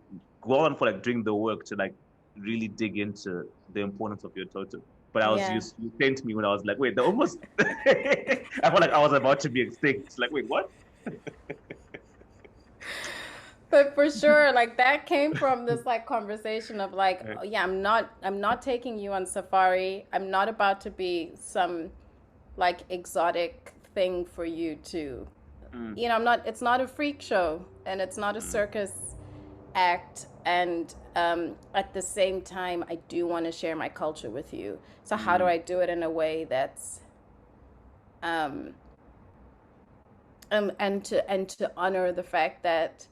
go on for like doing the work to like really dig into the importance of your totem. But you sent me when I was like, wait, they're almost, I felt like I was about to be extinct. Like, wait, what? But for sure, like that came from this like conversation of like, oh, yeah, I'm not taking you on safari. I'm not about to be some like exotic thing for you to, you know, it's not a freak show and it's not a circus act. And at the same time, I do want to share my culture with you. So how do I do it in a way that's, and to honor the fact that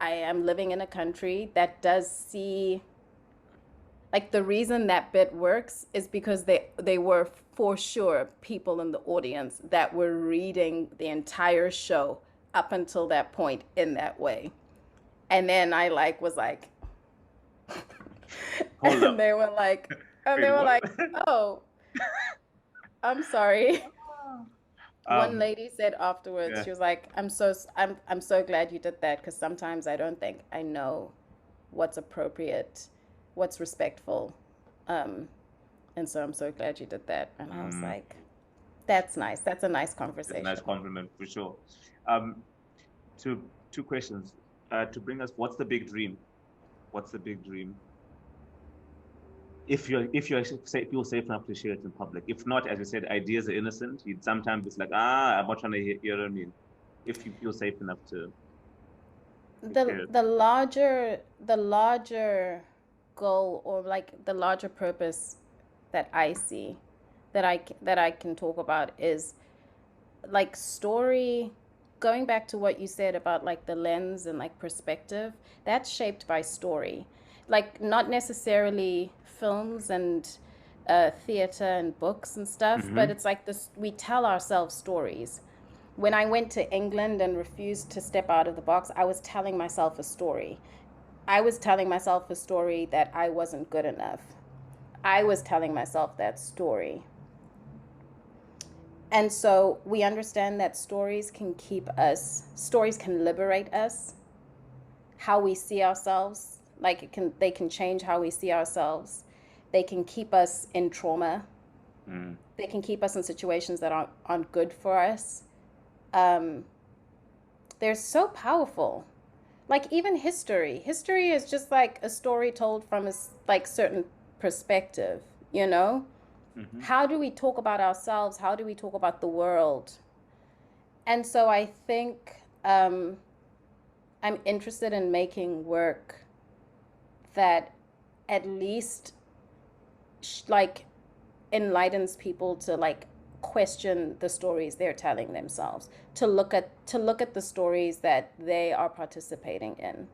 I am living in a country that does see, like the reason that bit works is because they were for sure people in the audience that were reading the entire show up until that point in that way. And then I like was like, and they were like, oh, I'm sorry. One lady said afterwards, she was like, I'm so glad you did that because sometimes I don't think I know what's appropriate, what's respectful, and so I'm so glad you did that. And I was like, that's nice. That's a nice conversation. Nice compliment for sure. Two questions to bring us. What's the big dream? What's the big dream? If you feel safe enough to share it in public. If not, as you said, ideas are innocent. Sometimes it's like, I'm not trying to hear, you know what I mean? If you feel safe enough to the larger goal or like the larger purpose that I see that I can talk about is like story, going back to what you said about like the lens and like perspective, that's shaped by story. Like not necessarily films and theater and books and stuff, but it's like this, we tell ourselves stories. When I went to England and refused to step out of the box, I was telling myself a story. I was telling myself a story that I wasn't good enough. I was telling myself that story. And so we understand that stories can liberate us, how we see ourselves. Like they can change how we see ourselves. They can keep us in trauma. They can keep us in situations that aren't good for us. They're so powerful. Like even history is just like a story told from a like certain perspective, you know? How do we talk about ourselves? How do we talk about the world? And so I think I'm interested in making work that at least like enlightens people to like question the stories they're telling themselves, to look at the stories that they are participating in.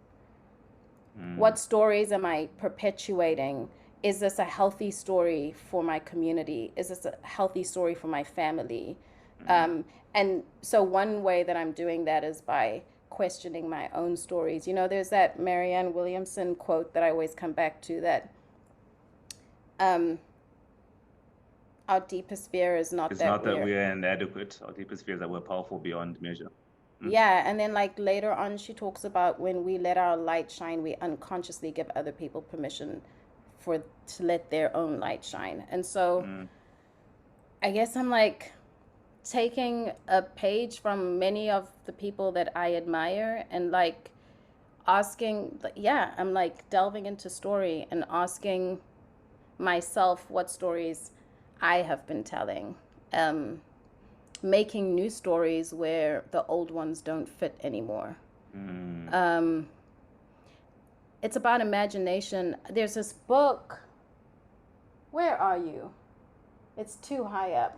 What stories am I perpetuating? Is this a healthy story for my community? Is this a healthy story for my family? And so one way that I'm doing that is by questioning my own stories. You know, there's that Marianne Williamson quote that I always come back to, that our deepest fear is not It's that not that we're inadequate. Our deepest fear is that we're powerful beyond measure. Yeah, and then like later on she talks about when we let our light shine, we unconsciously give other people permission to let their own light shine. And so I guess I'm like taking a page from many of the people that I admire and like asking, yeah, I'm like delving into story and asking myself what stories I have been telling. Making new stories where the old ones don't fit anymore. It's about imagination. There's this book. Where are you? It's too high up.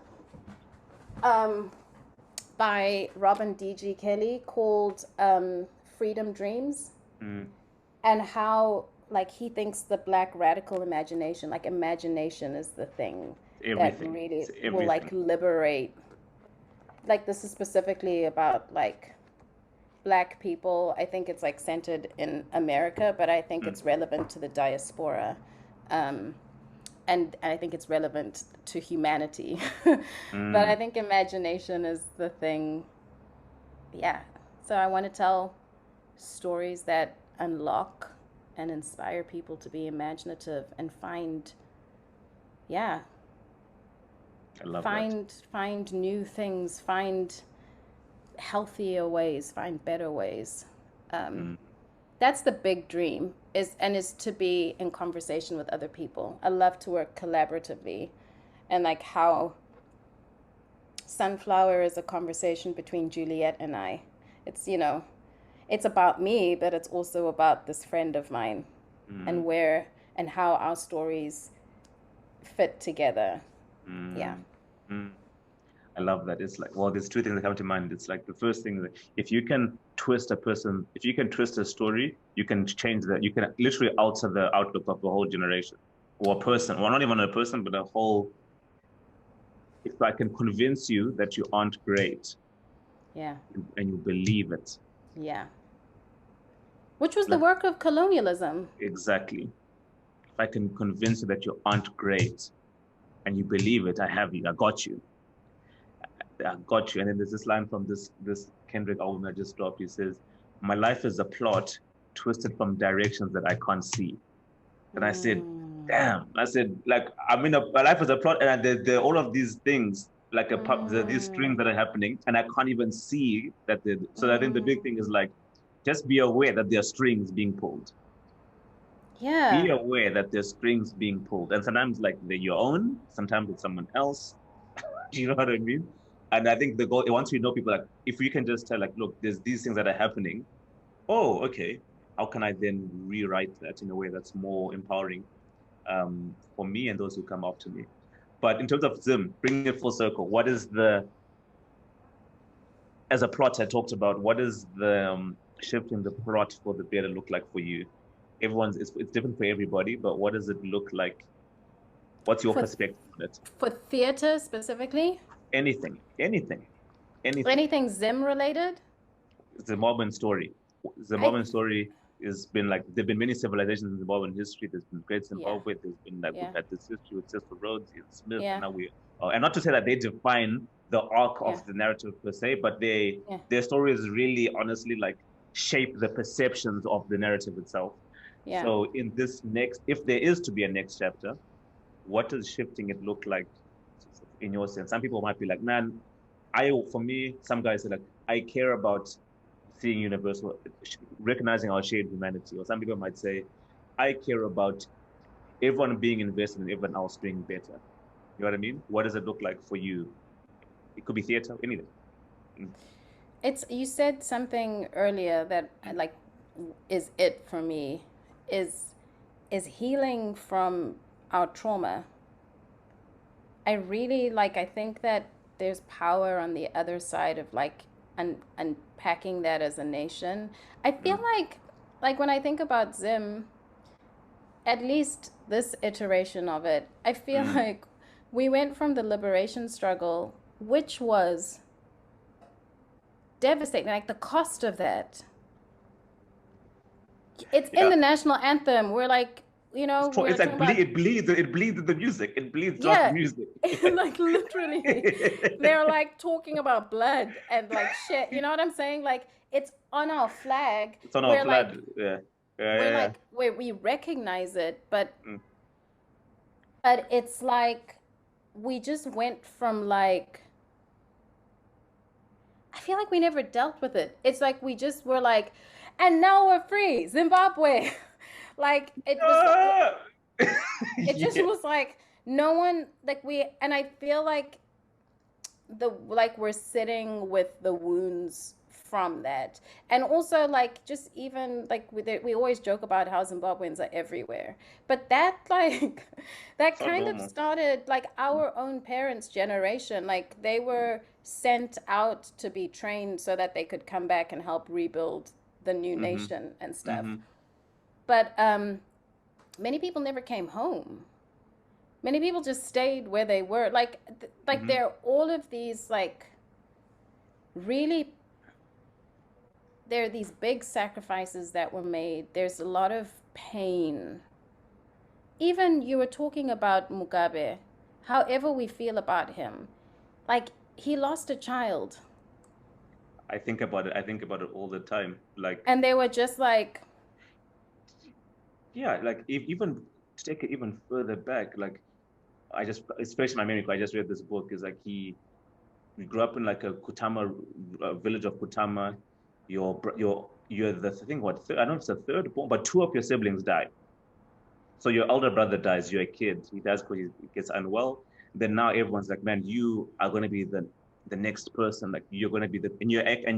By Robin D.G. Kelly, called Freedom Dreams. And how like he thinks the Black radical imagination, like imagination is the thing that really will like liberate. Like this is specifically about like Black people. I think it's like centered in America, but I think it's relevant to the diaspora. And I think it's relevant to humanity. But I think imagination is the thing. Yeah. So I want to tell stories that unlock and inspire people to be imaginative and find, yeah, I love find new things, find healthier ways, find better ways. That's the big dream, is to be in conversation with other people. I love to work collaboratively, and like how Sunflower is a conversation between Juliet and I. It's, you know, it's about me, but it's also about this friend of mine and where and how our stories fit together. Yeah. I love that. It's like, well, there's two things that come to mind. It's like the first thing that if you can twist a story, you can change that. You can literally alter the outlook of the whole generation or a person. Well, not even a person, but a whole. If I can convince you that you aren't great, Yeah. and you believe it. Yeah. Which was the work of colonialism. Exactly. If I can convince you that you aren't great, and you believe it, I have you. I got you. I got you. And then there's this line from this Kendrick album I just dropped. He says, "My life is a plot twisted from directions that I can't see." And I said, "Damn!" I said, "Like, I mean, my life is a plot, and there all of these things, like these strings that are happening, and I can't even see that." So I think the big thing is like, just be aware that there are strings being pulled. Yeah. Be aware that there's strings being pulled, and sometimes like they're your own, sometimes it's someone else. Do you know what I mean? And I think the goal, once we know people, like if we can just tell, like, look, there's these things that are happening. Oh, okay. How can I then rewrite that in a way that's more empowering for me and those who come after me? But in terms of Zim, bringing it full circle, what is as a plot I talked about, what is the shift in the plot for the theater look like for you? It's different for everybody, but what does it look like? What's your perspective on it? For theater specifically? Anything. Anything Zim related? Zimbabwean story. Zimbabwean story has been like, there've been many civilizations in Zimbabwean history. There's been great Zimbabwe. There's been like, we've had this history with Sifiso Rhodes, Ian Smith, and now and not to say that they define the arc of the narrative per se, but their stories really honestly like shape the perceptions of the narrative itself. Yeah. So in this if there is to be a next chapter, what does shifting it look like in your sense? Some people might be like, man, for me, some guys are like, I care about seeing universal, recognizing our shared humanity. Or some people might say, I care about everyone being invested in everyone else doing better. You know what I mean? What does it look like for you? It could be theater, anything. You said something earlier that like is it for me is healing from our trauma. I really like, I think that there's power on the other side of like unpacking that as a nation. I feel Mm, like when I think about Zim, at least this iteration of it, I feel mm. like we went from the liberation struggle, which was devastating, like the cost of that. It's in Yeah. the national anthem. We're like, we're It's like talking like about, it bleeds the music. It bleeds out the yeah, music. like literally, they're like talking about blood and like shit. You know what I'm saying? Like it's on our flag. It's on our We're like, flood. Yeah. Yeah, yeah, yeah. we recognize it, but Mm. it's like we just went from like I feel like we never dealt with it. It's like we just were like, and now we're free, Zimbabwe. Like Ah! it just Yeah. was like no one like we and I feel like we're sitting with the wounds from that, and also like just even like we always joke about how Zimbabweans are everywhere, but that like that It's not kind of normal. started like our own parents generation, like they were sent out to be trained so that they could come back and help rebuild the new Mm-hmm. nation and stuff, Mm-hmm. but many people never came home. Many people just stayed where they were. Like Mm-hmm. there are all of these like really there are these big sacrifices that were made. There's a lot of pain. Even you were talking about Mugabe, however we feel about him, like he lost a child. I think about it. I think about it all the time. Like, And they were just like, yeah, like if, even to take it even further back, like it's fresh in my memory. 'Cause I just read this book. Is like he grew up in like a Kutama village of Kutama. You're the I think what third, I don't know if it's the third born, but two of your siblings die. So your elder brother dies. You're a kid. He dies because he gets unwell. Then now everyone's like, man, you are going to be the next person. Like you're going to be and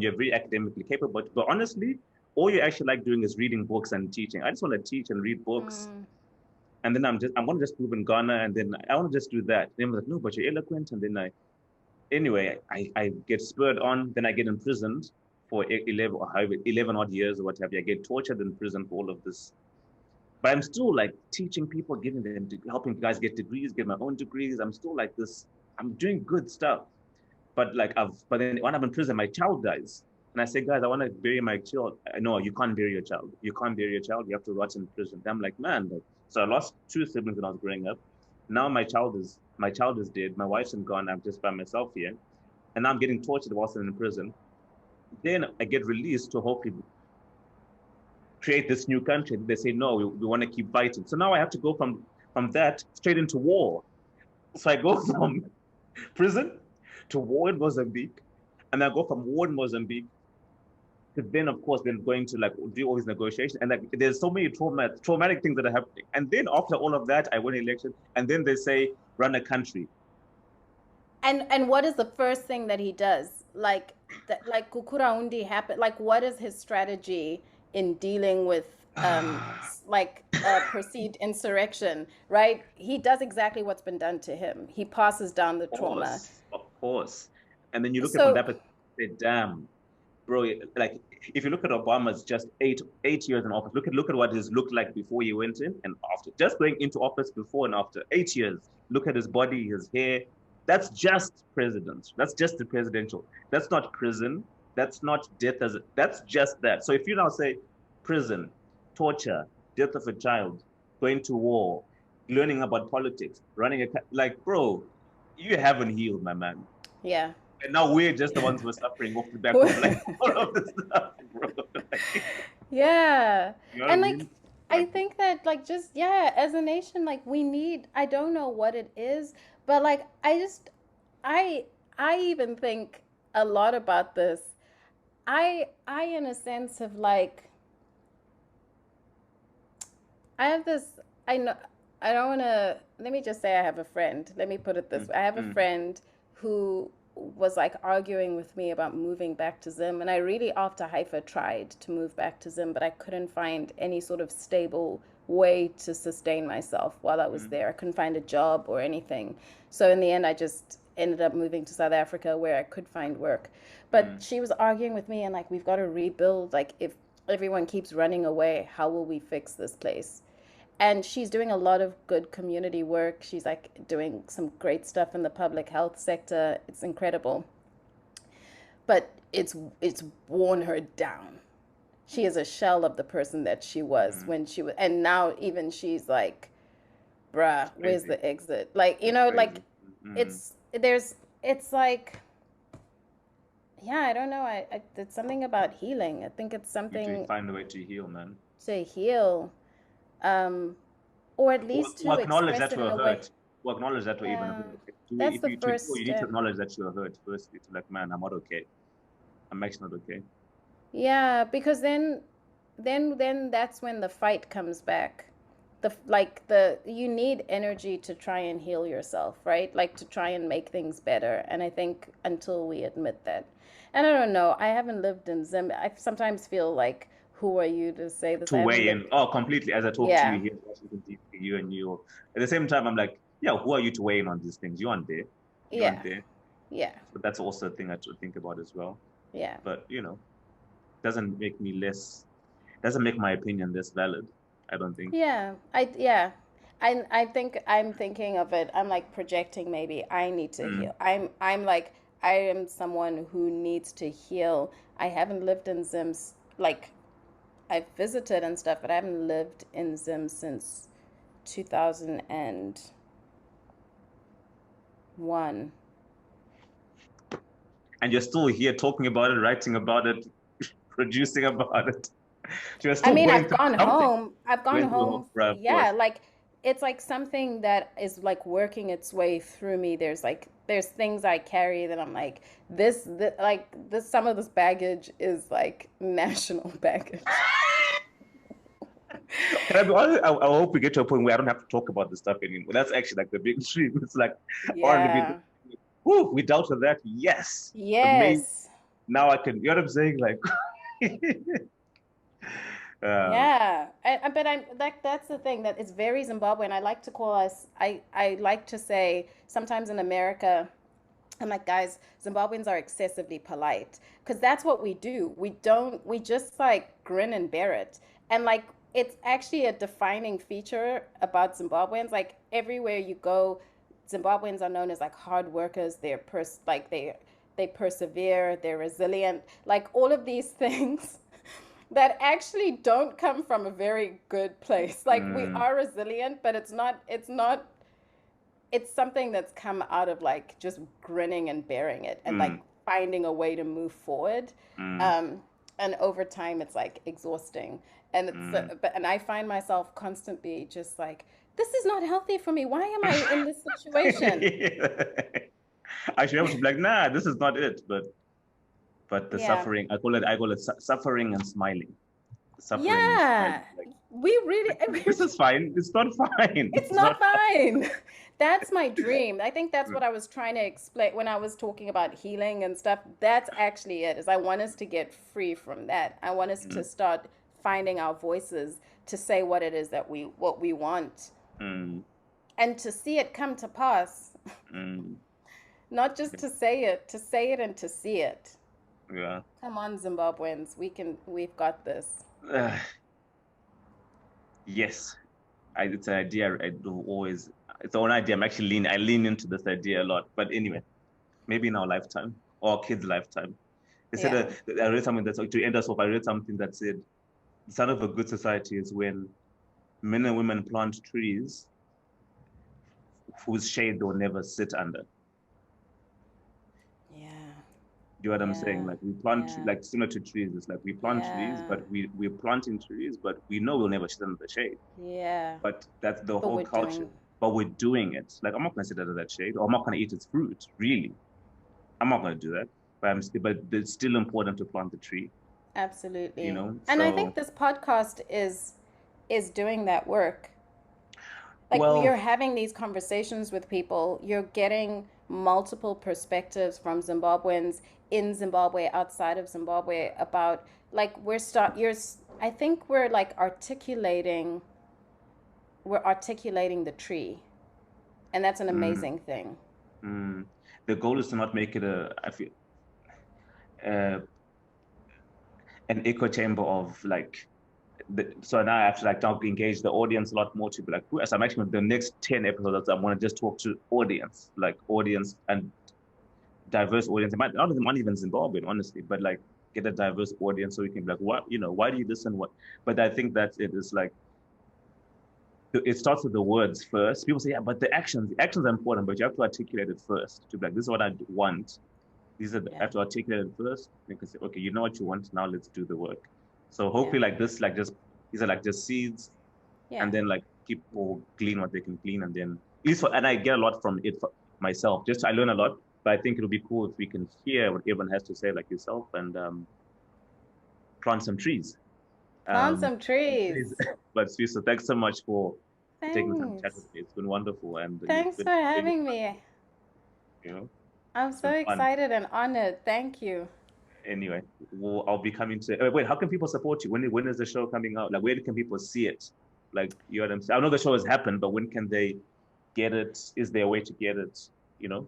you're very academically capable. But honestly, all you actually like doing is reading books and teaching. I just want to teach and read books. mm, And then I'm going to just move in Ghana, and then I want to just do that. Then I'm like, no, but you're eloquent. And then I get spurred on. Then I get imprisoned for 11 or however 11 odd years or whatever. I get tortured in prison for all of this, but I'm still like teaching people, giving them, helping guys get degrees, get my own degrees. I'm still like this. I'm doing good stuff. But then when I'm in prison, my child dies. And I say, guys, I want to bury my child. No, you can't bury your child. You can't bury your child. You have to rot in prison. And I'm like, man, like, so I lost two siblings when I was growing up. Now my child is dead. My wife's gone. I'm just by myself here. And now I'm getting tortured whilst I'm in prison. Then I get released to hopefully create this new country. They say, no, we want to keep fighting. So now I have to go from that straight into war. So I go from prison to war in Mozambique, and I go from war in Mozambique to then, of course, then going to like do all these negotiations. And like, there's so many traumatic things that are happening. And then after all of that, I win an election, and then they say, run a country. and what is the first thing that he does? Like Kukuraundi happened. Like what is his strategy in dealing with perceived insurrection? Right? He does exactly what's been done to him. He passes down the trauma. Of course. And then you look at from So that perspective, damn, bro, like if you look at Obama's just eight years in office, look at what his looked like before he went in and after. Just going into office before and after 8 years. Look at his body, his hair. That's just president. That's just the presidential. That's not prison. That's not death that's just that. So if you now say prison, torture, death of a child, going to war, learning about politics, running like, bro, you haven't healed, my man. yeah. And now we're just the ones who are suffering off the back of like all of this stuff, bro. Like, Yeah. you know what I And like mean? I Like, think that like just yeah, as a nation like we need I don't know what it is, but like I even think a lot about this. I in a sense of like I have this I know I don't want to let me just say I have a friend. Let me put it this mm, way. I have a mm, friend who was like arguing with me about moving back to Zim, and I really after Haifa tried to move back to Zim, but I couldn't find any sort of stable way to sustain myself while I was there. I couldn't find a job or anything. So in the end, I just ended up moving to South Africa where I could find work. But she was arguing with me and like, we've got to rebuild. Like, if everyone keeps running away, how will we fix this place? And she's doing a lot of good community work. She's like doing some great stuff in the public health sector. It's incredible. But it's worn her down. She is a shell of the person that she was when she was, and now even she's like, bruh, where's the exit? Like, you know, like it's like, yeah, I don't know. It's something about healing. I think it's something. You find a way to heal, man. To heal, or at least to acknowledge express that it you're in a way. hurt. Well, acknowledge that you're even hurt. That's the first You need to step. acknowledge that you're hurt firstly. To like, man, I'm not okay. I'm actually not okay. Yeah, because then that's when the fight comes back. You need energy to try and heal yourself, right? Like to try and make things better. And I think until we admit that, and I don't know, I haven't lived in Zim. I sometimes feel like, who are you to say this? To weigh in. Oh, completely. As I talk to you here, Washington DC, you and you. At the same time, I'm like, yeah, who are you to weigh in on these things? You aren't there. You aren't there. Yeah. But that's also a thing I have to think about as well. Yeah. But you know, doesn't make my opinion less valid. I don't think. Yeah. I think I'm thinking of it. I'm like projecting. Maybe I need to heal. I'm like, I am someone who needs to heal. I haven't lived in Zims. Like, I've visited and stuff, but I haven't lived in Zim since 2001. And you're still here talking about it, writing about it, producing about it. I mean, I've gone home. Right, yeah, like it's like something that is like working its way through me. There's things I carry that I'm like, this some of this baggage is like national baggage. Can I be honest? I hope we get to a point where I don't have to talk about this stuff anymore. That's actually like the big dream. It's like, we dealt with that. Yes. Amazing. Now I can, you know what I'm saying? Like, yeah. But I'm like, that's the thing, that it's very Zimbabwean. I like to call us, I like to say sometimes in America, I'm like, guys, Zimbabweans are excessively polite, because that's what we do. We just like grin and bear it. And like, it's actually a defining feature about Zimbabweans. Like everywhere you go, Zimbabweans are known as like hard workers. They persevere. They're resilient. Like all of these things that actually don't come from a very good place. Like we are resilient, but it's something that's come out of like just grinning and bearing it and like finding a way to move forward. And over time, it's like exhausting. And and I find myself constantly just like, this is not healthy for me. Why am I in this situation? I should be like, nah, this is not it. But the suffering, I call it suffering and smiling. Suffering and smiling. Like, we really. This is fine. It's not fine. It's not fine. That's my dream. I think that's what I was trying to explain when I was talking about healing and stuff. That's actually it. Is I want us to get free from that. I want us to start finding our voices to say what it is that we want, and to see it come to pass. Not just to say it and to see it. Yeah. Come on, Zimbabweans, we've got this. Yes, it's an idea. It's an idea. I lean into this idea a lot. But anyway, maybe in our lifetime or our kids' lifetime. I read something that's to end us off. I read something that said, the sign of a good society is when men and women plant trees whose shade they'll never sit under. Yeah. You know what I'm saying? Like we plant, like similar to trees. It's like we plant trees, but we're planting trees, but we know we'll never sit under the shade. Yeah. But that's the whole culture. But we're doing it. Like I'm not going to sit under that shade, or I'm not going to eat its fruit. Really, I'm not going to do that. But it's still important to plant the tree. Absolutely. You know, and I think this podcast is doing that work. Like you're having these conversations with people, you're getting multiple perspectives from Zimbabweans in Zimbabwe, outside of Zimbabwe, about like I think we're like articulating we're articulating the tree, and that's an amazing thing. The goal is to not make it an echo chamber of like. So now I have to like now engage the audience a lot more to be like, as I'm actually the next 10 episodes, I want to just talk to audience and diverse audience. It might not even Zimbabwean, honestly, but like get a diverse audience so we can be like, what, why do you listen? What? But I think that it is like, it starts with the words first. People say, yeah, but the actions are important, but you have to articulate it first to be like, this is what I want. I have to articulate it first. You can say, okay, you know what you want, now let's do the work. So hopefully like this, like just, these are like just seeds, and then like people glean what they can glean, and then at least and I get a lot from it for myself. Just I learn a lot, but I think it'll be cool if we can hear what everyone has to say, like yourself, and plant some trees. Plant some trees. But Sifiso, thanks so much for taking some chat with me. It's been wonderful, and thanks for having me. I'm so excited and honored. Thank you. Anyway, I'll be coming to. Wait, how can people support you? When is the show coming out? Like, where can people see it? Like, you know what I'm saying? I know the show has happened, but when can they get it? Is there a way to get it?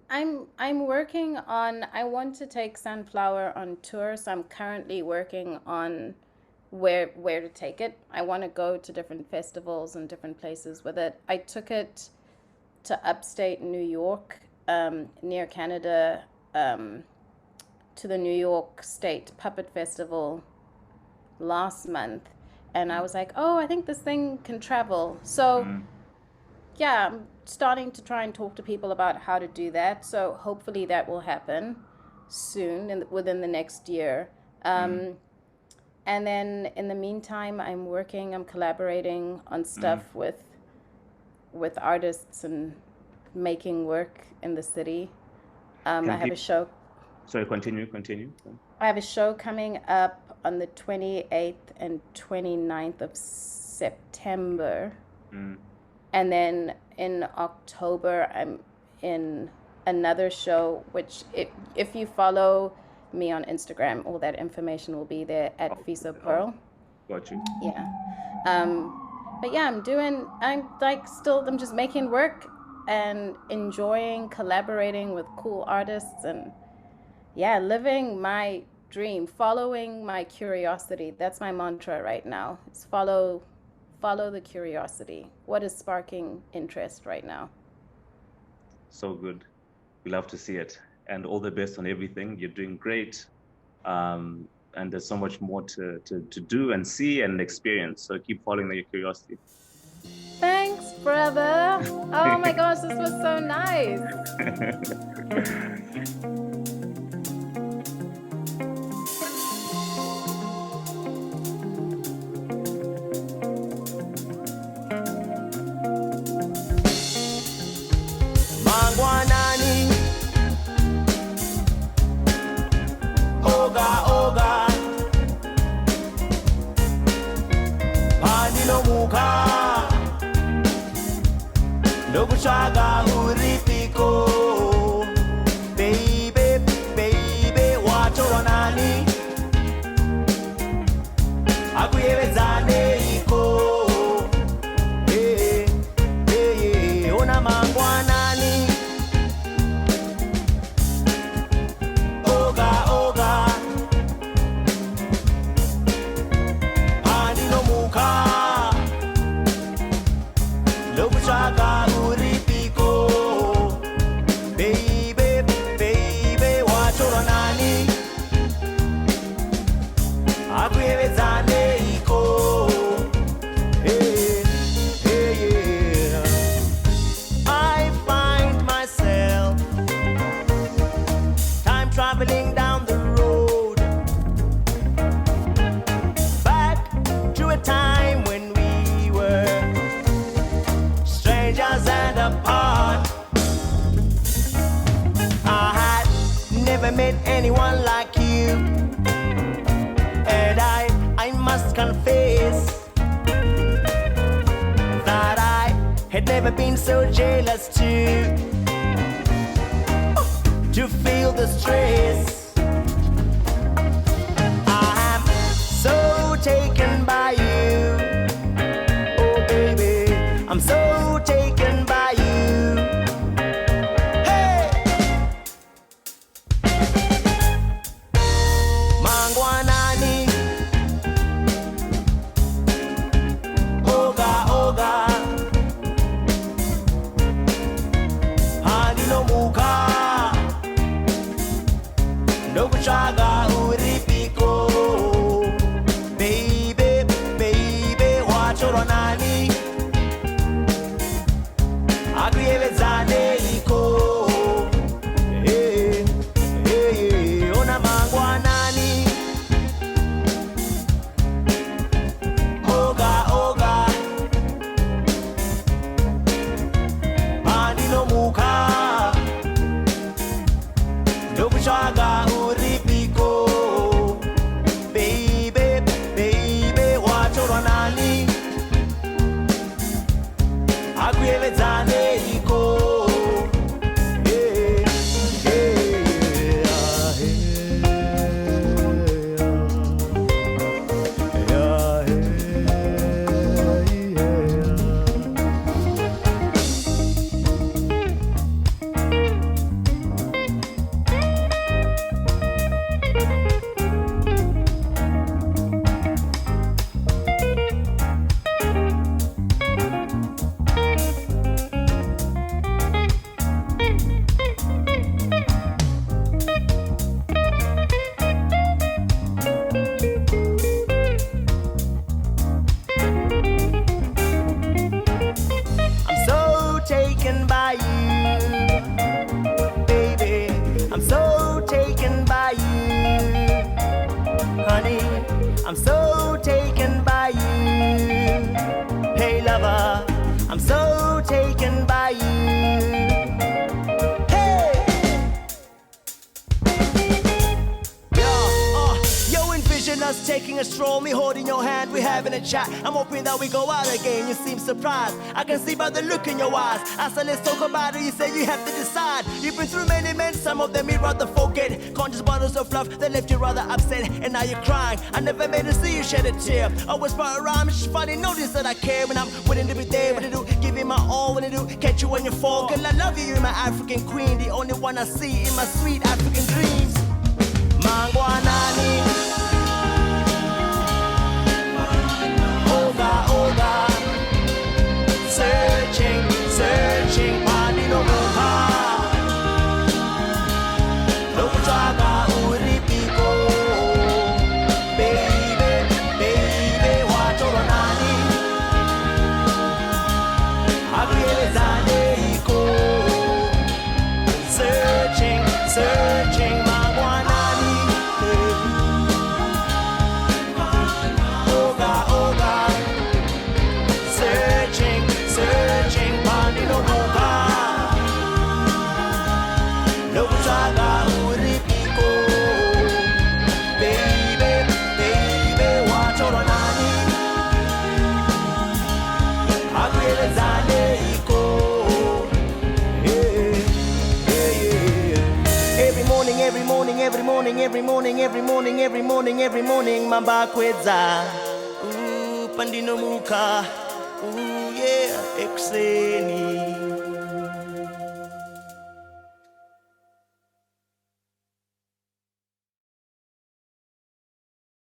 I'm working on. I want to take Sunflower on tour, so I'm currently working on where to take it. I want to go to different festivals and different places with it. I took it to upstate New York, near Canada. To the New York State Puppet Festival last month, and I was like, oh, I think this thing can travel. So yeah, I'm starting to try and talk to people about how to do that. So hopefully that will happen soon, within the next year. And then in the meantime, I'm collaborating on stuff with artists and making work in the city. I have a show. Sorry, continue. I have a show coming up on the 28th and 29th of September. And then in October, I'm in another show, which if you follow me on Instagram, all that information will be there at Fiso Pearl. Got you. Yeah. But yeah, I'm just making work and enjoying collaborating with cool artists and living my dream, following my curiosity. That's my mantra right now. It's follow the curiosity. What is sparking interest right now? So good. We love to see it. And all the best on everything. You're doing great. And there's so much more to do and see and experience. So keep following your curiosity. Thanks, brother. Oh my gosh, this was so nice. Nokuchaga uripiko baby watora nani akuyevedzane iko ona mangwanani oga andinomuka nokuchaga uripiko baby watora nani akuyevedzane iko I find myself time traveling down the road back to a time when we were strangers and apart. I had never met anyone like you, and I must confess that I had never been so jealous to feel the stress. I am so taken by you, oh baby, I'm so I'm so taken by you. Hey lover, I'm so taken by you. Us taking a stroll, me holding your hand, we having a chat. I'm hoping that we go out again. You seem surprised, I can see by the look in your eyes. I said let's talk about it, you say you have to decide. You've been through many men, some of them you rather forget. Conscious bottles of love that left you rather upset, and now you're crying. I never made to see you shed a tear. Always brought around, she finally noticed that I care. When I'm willing to be there, what to do, give you my all, when I do, catch you when you fall. Girl, I love you, you're my African queen, the only one I see in my sweet African dreams. Mangwanani. Searching, searching, pandi no muka. No traga uripiko. Baby, baby, wachoro nani. Agrielezane iko. Searching, searching, magwanani. Oga, oga. Searching, searching, pandi no muka. No traga uripiko. Baby, baby, wachoro nani. Agrielezane iko. Yeah, yeah, yeah. Every morning, every morning, every morning, every morning, every morning, every morning, every morning, mamba kweza. Pandi no muka. Ooh, yeah, ekuseni.